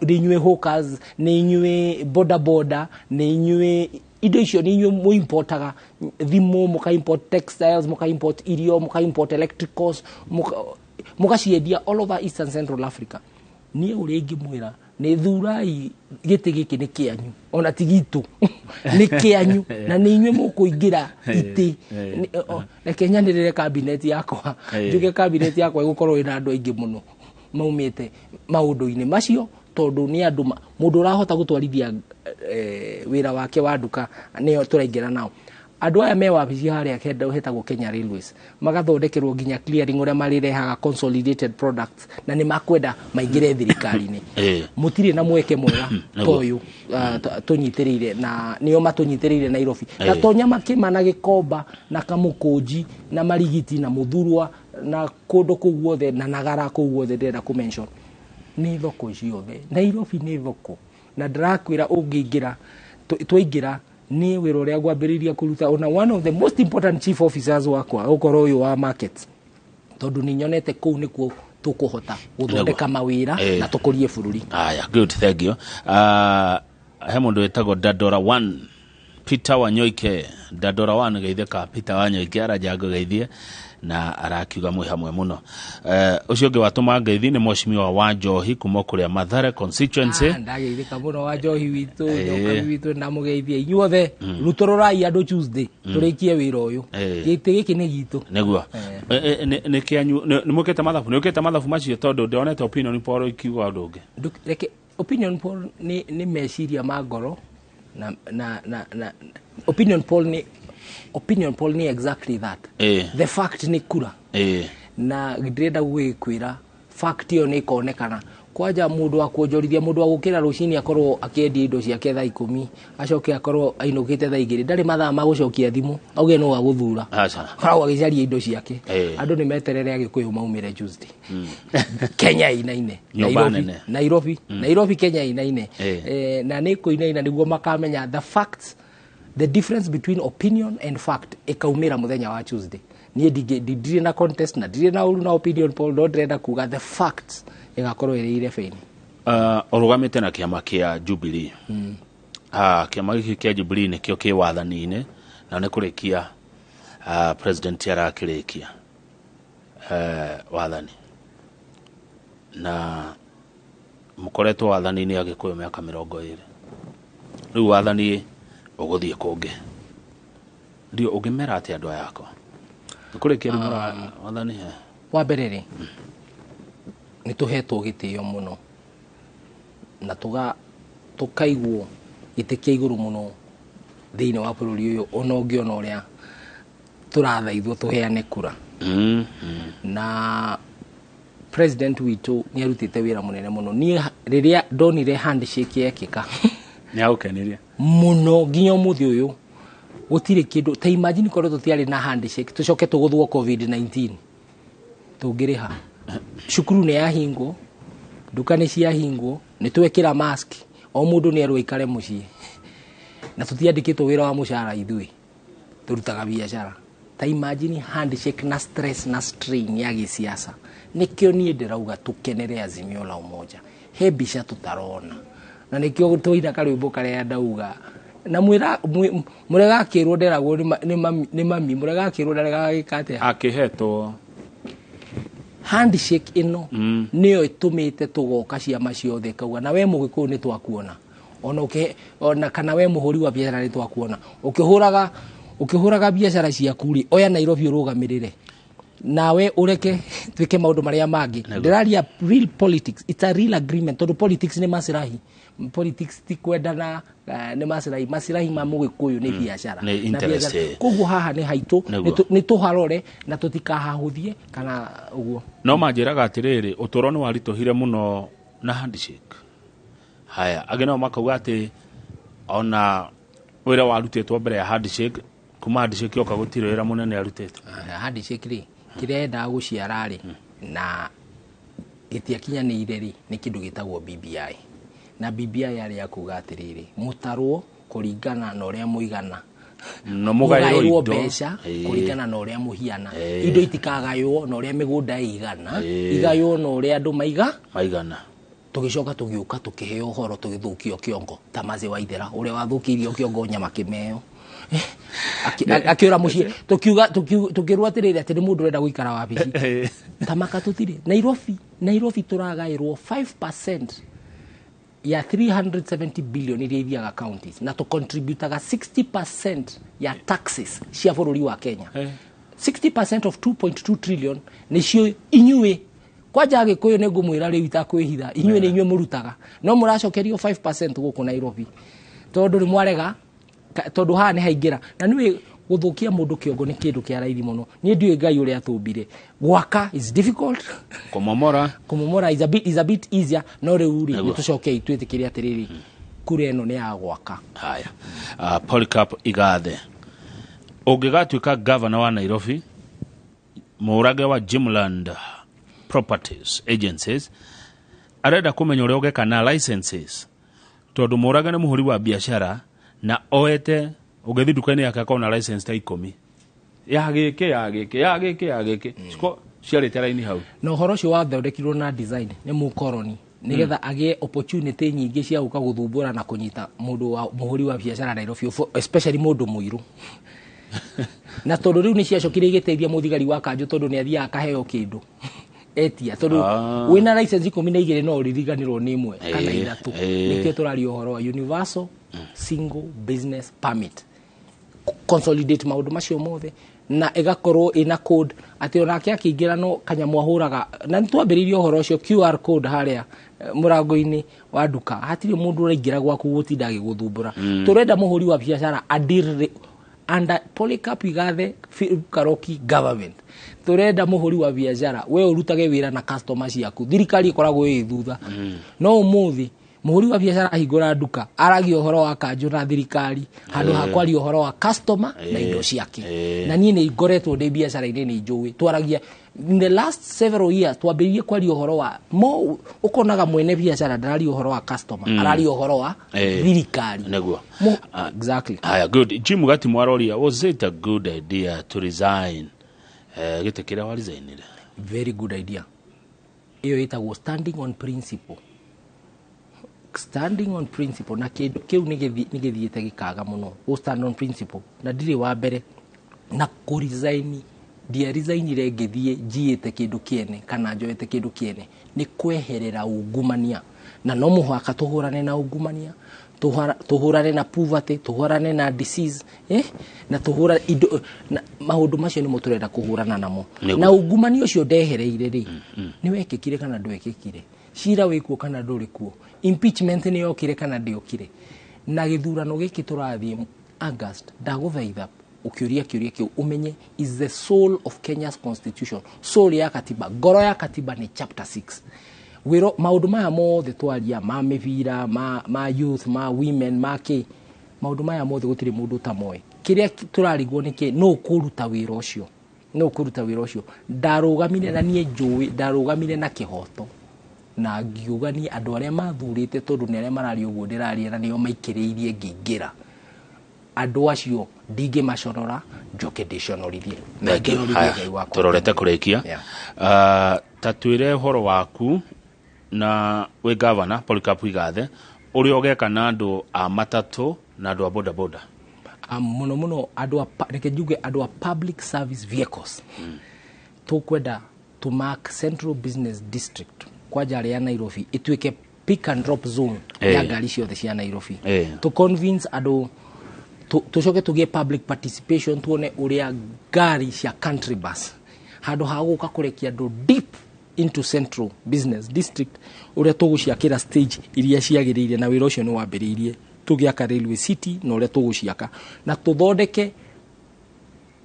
inyuĩ hawkers ni inyuĩ boda ni inyuĩ indo icio ni inyuĩ mu importaga thimu muka import textiles muka import irio muka import electricals muka ciendia all over Eastern Central Africa. Ni uringi mwira ni thurai giti giki ni kianyu ona tigitu ni kianyu na ni inyuĩ mukuingira iti Kenya ndirire cabinet yakwa njuge cabinet yakwa igukorwo ina andu aingi muno maumite maundu-ini macio tondu ni andu mundu urahota gutwarithia wira wake wa duka nio turaingira nao andu aya me wabici haria kenda hetagwo Kenya Railways magathondekerwo nginya clearing uria marirehaga consolidated products na ni makwenda maingire thirikari-ini mutire na mweke mwega toyu tunyitiriire na nio matunyitiriire Nairobi na tonya makima na Gikomba na Kamukunji na Marigiti na Muthurwa na kundu kuguothe na Nagara kuguothe ndenda ku mention ni thoko ciothe Nairobi ni thoko na ndirakwira ungiingira twaingira ni wira uria gwambiriria kuruta ona one of the most important chief officers wakwa ukoro uyu wa market tondu ni nyonete kuu nikuo tukuhota guthondeka mawira na tukurie bururi. Aya, good, thank you. He mundu wetagwo Dadora 1 Peter Wanyoike. Dadora 1 geitheka Peter Wanyoike arajango geithie na arakiuga mwe hamwe muno. Ucio ungi watuma ngeithi ni Mheshimiwa wa Njohi kuma kuria Mathare constituency. Ndageithika muno wa Njohi witu Nyokabi witu ndamugeithia inyuothe rutururai andu Tuesday turikie wira uyu giti giki ni gitu niguo ni kianyu ni mukete mathabu macio tondu ndionete opinion poll ikiuga andu ungi reke opinion poll ni meciria ma ngoro na opinion poll ni exactly that the fact ni kura na ndirenda gwikwira fact yo ni konekana kwaja mundu wa kuonjorithia mundu wa gukira rucini akorwo akiendi indo ciake thaa 10 acoke akorwo ainukite thaa 2 ndari mathaa ma gucokia thimu auge no aguthura koragwo agicaria indo ciake andu ni meterere agikuyu maumire Tuesday Kenya inaine Nairobi Kenya inaine na ni kuinaina niguo makamenya the difference between opinion and fact ikaumira muthenya wa Tuesday ni ndiri na contest na ndiri na uru na opinion poll no ndrenda kuga the facts igakorwo ire feini orugamite na kiama kia Jubilee kiama giki kia Jubilee nikio ki wathani-ini na ni kurikia president arakirikia wathani na mukoretwo wathani-ini agikuyu miaka 20 riu wathani uguthie kungi ndio ungimera ati andu ayako nikurikia wathani wa berere ni tuhetwo gitio muno na tukaigwo gitikia iguru muno thiini wa bururi uyu ona ungiona uria turathaithwo tuheane kura na president witu ni arutite wira munene muno ni riria ndonire handshake yekika ni aukenirie muno nginya muthi uyu gutire kindu ta imagine korwo tutiari na handshake tucoke tuguthwo covid-19 tungiriha shukuru ni yahingo duka ni cia hingo ni twekira mask o mundu ni erwe ikare mucie na tutiandikitwo wira wa mushara ithui turutaga biashara ta imagine handshake na stress na strain ya gisiasa nikio ni ndirauga tukenere Azimio la Umoja he bisha tutarona na nikio tuina karwimbo kare ndauga na murega kirwo nderagwo ni mami murega kirwo nderega gikate akihetwo handshake ino niyo itumite tugoka ciama ciothe kauga na we mugikuyu ni twakuona ona kana we muhuri wa biashara ni twakuona ukihuraga biashara ciaku ri oya Nairobi urugamirire nawe ureke twike maundu maria mangi ndiraria real politics, it's a real agreement tondu politics ni masirahi politics ti kwendana ni masirahi ma mugikuyu ni biashara na interest koguo haha ni haitu ni tuharore na tutikahahuthie kana uguo no manjiraga atiriri utoro ni waritohire muno na handshake haya agena makauga ati ona wira warutitwo mbere ya handshake kuma handshake yoka gutire wira munene arutite handshake ri kiria enda guciara ri na gitiakinyanire ri ni kindu gitagwo BBI na BBI yari yakuga atiriri mutarwo kuringana na uria muigana no mugairwo mbeca kuringana na uria muhiana indo itikagaywo na uria migunda igana igaywo na uria andu maigana tugicoka tugiuka tukiheo horo tugithukio kiongo tamaze wa ithera uria wathukirio kiongo nyama kimeo akiura mucie tukirwa atiriri ati ni mundu renda guikara wabici tamaka tutire Nairobi turagairwo 5% ya 370 billion iria ithiaga counties na to contributaga 60% ya taxes cia bururi wa Kenya 60% of 2.2 trillion nicio inyue kwaja gikuyu ne ngumwira riu itakwihitha inyue ni inyue murutaga no muracokerio 5% guku Nairobi tondu ri mwarega tondu ha ni haingira na niwe guthukia mundu kiongo ni kindu kia raithi muno ni ndiwe ngai uria athumbire gwaka is difficult kumomora is a bit easier no riuri tucoke itwitikiria atiriri kura eno ni ya gwaka haya Polycarp Igathe ungigatuika governor wa Nairobi murage wa Jimland Properties Agencies arenda kumenya uria ugekana licenses tondu murage ni muhuri wa biashara na oete ugethi dukani yake akona license ta 10 ya gike siko ciari teraini hau no horo cio wathondekirwo na design ni mukoroni nigetha agie opportunity nyingi cia guka guthumbura na kunyita mundu wa muhuri wa biashara Nairobi especially mundu muiru na tondu riu ni ciacokire igiteithia muthigari wa kanjo tondu ni athia akaheo kindu etia tondu wina license 12 no ririganirwo ni imwe kana ithatu nikio turari uhoro wa universal single business permit consolidate maundu macio mothe na igakorwo ina code ati onake akiingira no kanyamu ahuraga na nitwambiririe uhoro ucio QR code haria murango-ini wa duka hatiri mundu uraingira gwaku gutinda agiguthumbura turenda muhuri wa biashara under Polycarp Igathe Philip Karoki government turenda muhuri wa biashara we urutage wira na customers yaku thirikari ikoragwo thutha no umuthi muhuri wa biashara ahingura duka aragi uhoro wa kanjo na thirikari handu hakwari uhoro wa customer na indo ciake na nie ni ngoretwo ndi biashara ine ni njui twaragia in the last several years twambirie kwari uhoro wa mo ukonaga mwene biashara ndarari uhoro wa customer arari uhoro wa thirikari neguo exactly good Jim Gati Mwaroria, was it a good idea to resign gitekira wa resignire? Very good idea. Iyo itagwo standing on principle na kiu nigithiete gikaga muno go stand on principle na ndire wa mbere na ku resign dia resignire ngithie njiite kindu kiene kana njoete kindu kiene ni kweherera ungumania na no muhaka tuhurane na ungumania tuhurane na poverty tuhurane na disease na tuhura na maundu macio ni muturenda kuhurana namo na ungumania ucio ndehereire ri ni wekekire kana ndwekekire shira wikuo kana nduri kuo impeachment ni yokire kana ndiokire na githurano giki turathie August ndaguthaitha ukiuria kiu umenye is the soul of Kenya's constitution, soul ya katiba, ngoro ya katiba ni chapter 6 wiro maundu maya mothe twaria ma mivira ma youth ma women ma ki maundu maya mothe gutiri mundu ta moe kiria turarigwo niki no kuruta wira ucio ndarugamire na nie njui ndarugamire na kihoto na ngiuga ni andu aria mathurite tondu ni aria marari uguo ndiraria na nio maikiriirie ngingira andu acio ndingi macorora njoke ndiconorithie turorete kurikia tatwire horo waku na we governor Polycarp Igathe uri ogeka na andu a matatu na andu a boda boda muno andu reke njuge andu a public service vehicles tukwenda to mark Central Business District kwa jari ya Nairobi ituike pick and drop zone ya gari ciothe cia Nairobi to convince andu tucoke tugie public participation tuone uria gari cia country bus handu haguka kurekia andu deep into Central Business District uria tuguciakira stage iria ciagiriire na wira ucio ni wambiriirie tugiaka railway city no uria tuguciaka na tuthondeke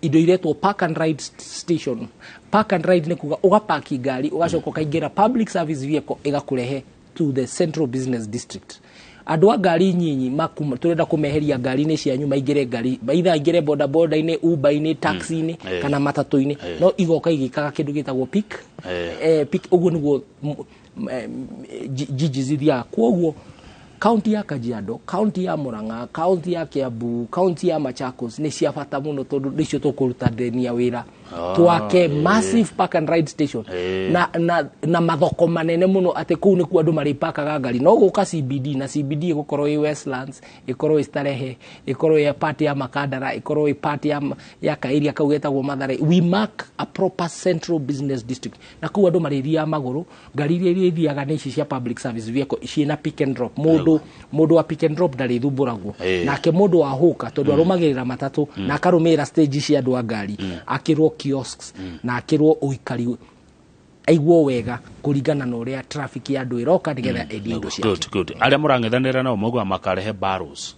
indo iretwo park and ride station. Park and ride ni kuga ugapaki gari ugacoka kaingira public service vehicle igakurehe to the Central Business District. Andu a gari nyinyi makuma turenda kumeheria gari ni cia nyuma igire gari baitha igire boda boda ine uber ine taxi ine kana matatu ine no igoka igikaga kindu gitagwo pick pick uguo niguo jiji zithia kwoguo county ya Kajiado, county ya Murang'a, county ya Kiambu, county ya Machakos ni cia bata muno tondu nicio tukuruta deni ya wira twake massive park and ride station na mathoko manene muno ate kuu ni ku andu maripakaga ngari no guka CBD na CBD igukorwo i Westlands ikorwo Starehe ikorwo ya party ya Makadara ikorwo i party ya Kairia kau getagwo Mathare. We mark a proper Central Business District na ku andu mariria maguru ngari iria ithiaga ni cia public service vehicle ciina pick and drop mundu wa pick and drop ndari thumburagwo nake mundu wa huka tondu arumagirira matatu na akarumira stage cia andu a ngari akirwo kiosks na akirwo uikari aigwo wega kuringana na uria traffic ya andu iroka nigetha edindo cia good aria murangethanira nao mogo makarehe barrels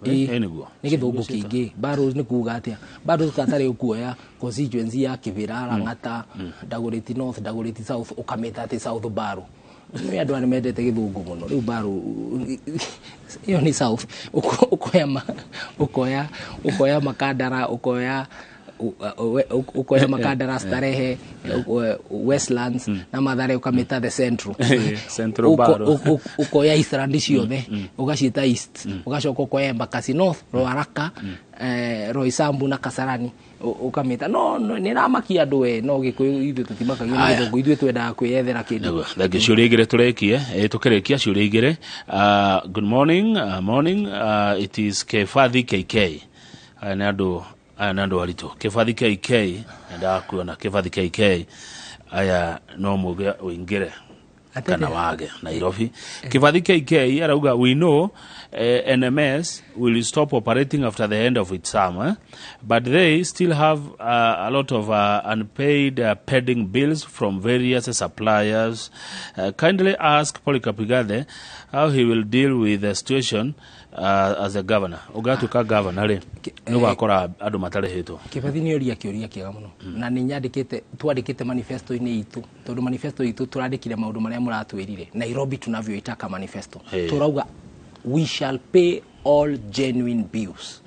niguo ni githungu kingi barrels ni kuga atia barrels katari ukuoya constituency ya Kibira Ngata Dagoretti North Dagoretti South ukameta ati South Baru ni andu ani mendete githungu muno riu Baru iyo ni South ukoya Makadara ukoya Makadara Starehe Westlands na Mathare ukameta the Central Baru ukoya Eastland ciothe ugacita East ugacoka ukoya Embakasi North Ruaraka Roysambu na Kasarani ukameta no ni ramakia andu we no gikuyu ithu tutimakagia ni githungu ithu twenda kwiyethera kindu thagi ciuria igire turekie tukirekia ciuria igire good morning it is Kefathi KK anando alito Kefathi KK ndakuona Kefathi KK aya no muge uingire kana wage Nairobi. Kivathi KK arauga we know NMS will stop operating after the end of its term, but they still have a lot of unpaid pending bills from various suppliers. Kindly ask Polycarp Igathe how he will deal with the situation as a governor. Ugatuka governor ri no wakora andu matarehetwo. Kivathi ni oria kioria kiega muno na ni nyandikite twandikite manifesto ini itu tondu manifesto itu turandikire maundu maria muratwirire Nairobi tunavyoitaka manifesto turauga we shall pay all genuine bills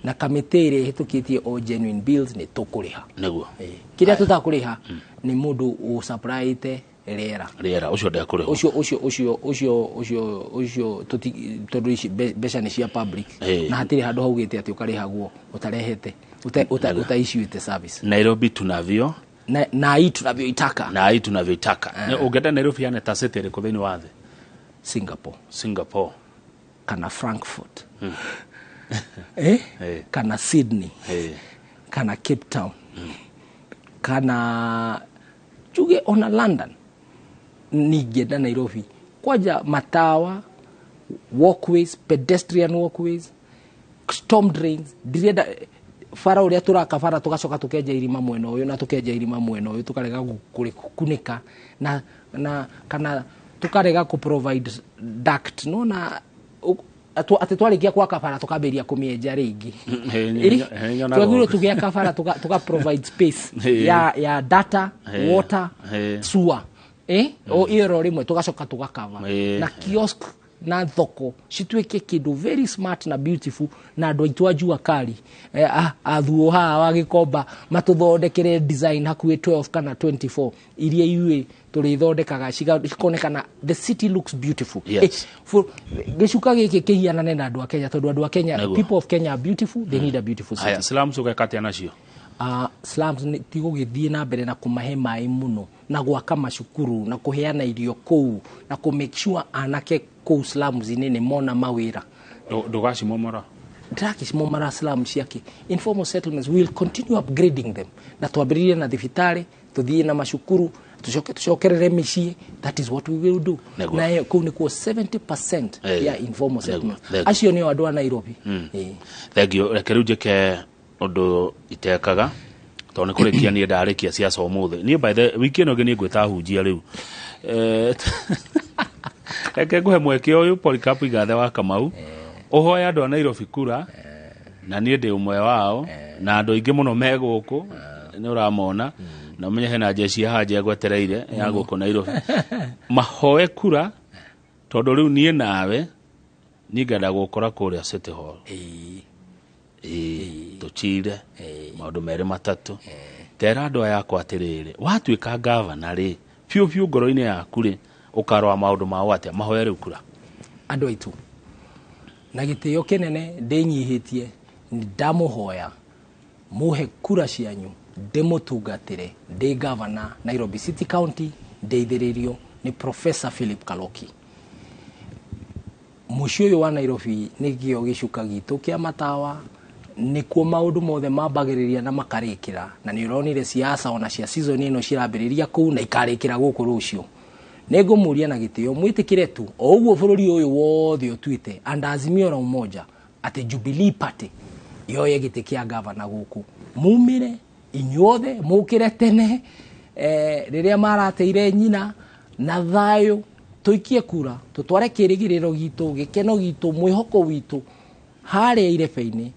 na kamitire hitukitie all genuine bills ni tukuriha neguo kiria tutakuriha ni mundu usupplyite rera ucio ndakuriha ucio tondu beca ni cia public na hatiri handu haugite ati ukarihagwo utarehete utaissuite service Nairobi tunavyo na hii tunavyoitaka ungenda Nairobi yana tasete ri kuthini wa thi Singapore kana Frankfurt kana Sydney kana Cape Town kana chuge ona London ningenda Nairobi kwaja matawa walkways pedestrian walkways storm drains direda fara uria turakabara tugacoka tukenja irima mwena uyu na tukenja irima mwena uyu tukarega kunika na kana tukarega ku provide duct no na ati twarikia kwa kabara tukaberia kumienja ringi twagiro tugia kabara tuka provide space ya data water sewer o iro rimwe tugacoka tugakava na kiosk na thoko citwike kindu very smart na beautiful na andu aitu ajua kali athuo ha wagikomba matuthondekere design hakuwe 12 kana 24 iria iwe tulithondekaga cikonekana the city looks beautiful for gicuka giki kihiana na andu a Kenya tondu andu a Kenya people of Kenya are beautiful they need a beautiful city. Slums ugakati anacio slums tigugithie na mbere na kumahe mai muno na gwaka macukuru na kuheana irio kou na ku make sure anake kou slums inene mona mawira ndugaci momora momara slums yake informal settlements will continue upgrading them na twambiririe na thibitari tuthie na macukuru tucokerere micii that is what we will do na kou ni kuo 70% ya informal settlements acio ni andu a Nairobi thank you rekerujeke ondo itekaga tone kurikia ni ndarikia siasa umuthi ni by the weekend ogeni ngwita hunjia riu eke guhe mweke uyu Polycarp Igathe wa Kamau uhoya andu a Nairobi kura na ni ndi umwe wao na andu ingi muno meguku ni uramona na menye hena jeshi haje gwetereire ya guku Nairobi mahoe kura tondu riu nie nawe ni ngenda gukora kuria City Hall tuchire maundu meri matatu tera andu aya yakwa atiriri watuika governor ri piu ngoro-ini yaku ri ukarwa maundu mao atia mahoya riu kura andu aitu na gitio kinene ndinyihitie ndamuhoya muhe kura cianyu ndimutungatire ndi governor Nairobi City County ndeithiririo ni Professor Philip Kaloki mucio wa Nairobi nigio gicuka gitu kia matawa nikuo maundu mothe mambagiriria na makarikira na ni uronire siasa ona cia season ino cirambiriria kuu na ikarikira guku rucio ningumuria na gitio mwitikire tu o uguo bururi uyu wothe utwite and Azimio la Umoja ati Jubilee Party yoye giti kia governor guku mumire inyuothe mukire tene riria marateire nyina na thayo tuikie kura tutware kirigiriro gitu gikeno gitu mwihoko witu haria irebe-ini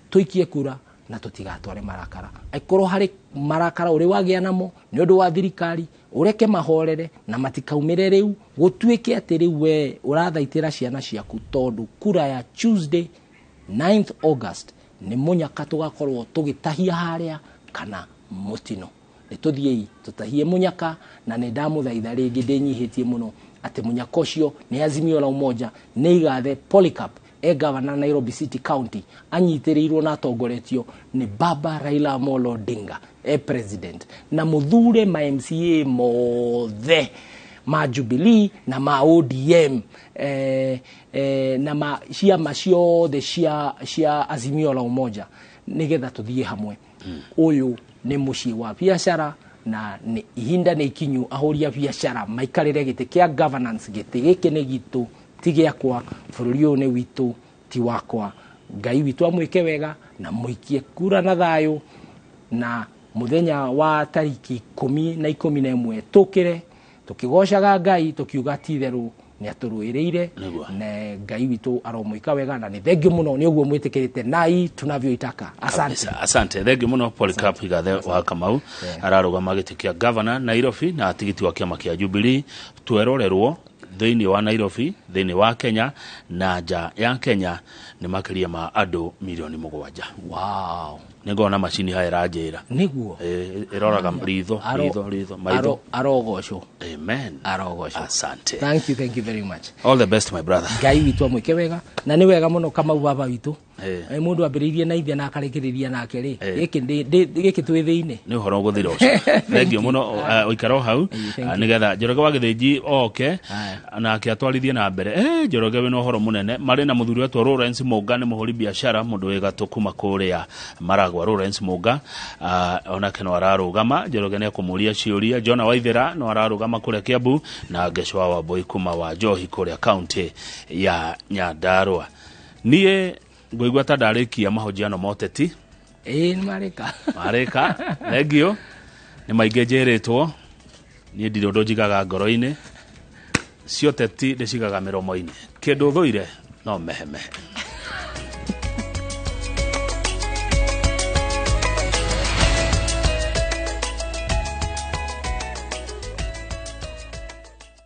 tuikie kura na tutigatware marakara aikoro hari marakara uri wagia namo ni undu wa thirikari ureke mahorere na matikaumirere riu gutwike ati riu we urathaitira ciana ciaku tondu kura ya Tuesday 9th August ni munyaka tugakorwo tugitahia haria kana mutino nituthiei tutahie munyaka na ni ndamuthaitha ringi ndinyihitie muno ati munyaka ucio ni Azimio la Umoja ni igathe Polycarp governor Nairobi City County anyitirirwo na atongoretio ni Baba Raila Amolo Odinga president na muthure ma MCA mothe ma Jubilee na ma ODM na ma ciama ciothe cia Azimio la Umoja nigetha tuthie hamwe uyu ni mucii wa biashara na ihinda nĩ ikinyu ahũria biacara maikarĩre gĩtĩ kĩa governance gĩtĩ gĩkĩ nĩ gitũ ti gĩakwa bũrũri ũyũ nĩ witũ ti wakwa Ngai witũ amwĩke wega na mũikie kura na thayũ na muthenya wa tariki 10 na 11 tukire tukigocaga Ngai tukiuga ti theru ni aturuireire na Ngai witu aromwika wega na ni thengio muno ni uguo mwitikirite nai tunavyoitaka asante thengio muno Polycarp Igathe wa Kamau ararugama giti kia governor Nairobi na tigiti wa kiama kia Jubilee twerorerwo thĩinĩ wa Nairobi thĩinĩ wa Kenya na nja ya Kenya ni makiria ma andũ milioni 7 wow ningona macini haya ranjira niguo iroraga ritho maitho arogocwo amen arogocwo asante thank you very much all the best my brother Ngai witu amwike wega na ni wega muno Kamau baba witu mundu ambiririe na ithe na akarikiriria nake ri giki twi thiini ni uhoro guthira ucio thengio muno uikaro hau nigetha Njoroge wa Githĩnji oke na akiatwarithie na mbere Njoroge we no uhoro munene mari na muthuri wetu Lawrence Mũnga ni muhuri biashara mundu wega tukuma kuria Maragwa Lawrence Mũnga onake no ararugama Njoroge ni akumuria ciuria Jona Waithera no ararugama kuria Kiambu na Geshwa wa Boy kuma wa Njohi kuria county ya Nyandarua nie ngoigwa ta ndarikia mahojiano moteti ni marika thengio ni mainge njeretwo ni ndirondo njigaga ngoro-ini cioteti ndicigaga miromo-ini kindu thuire no mehemehe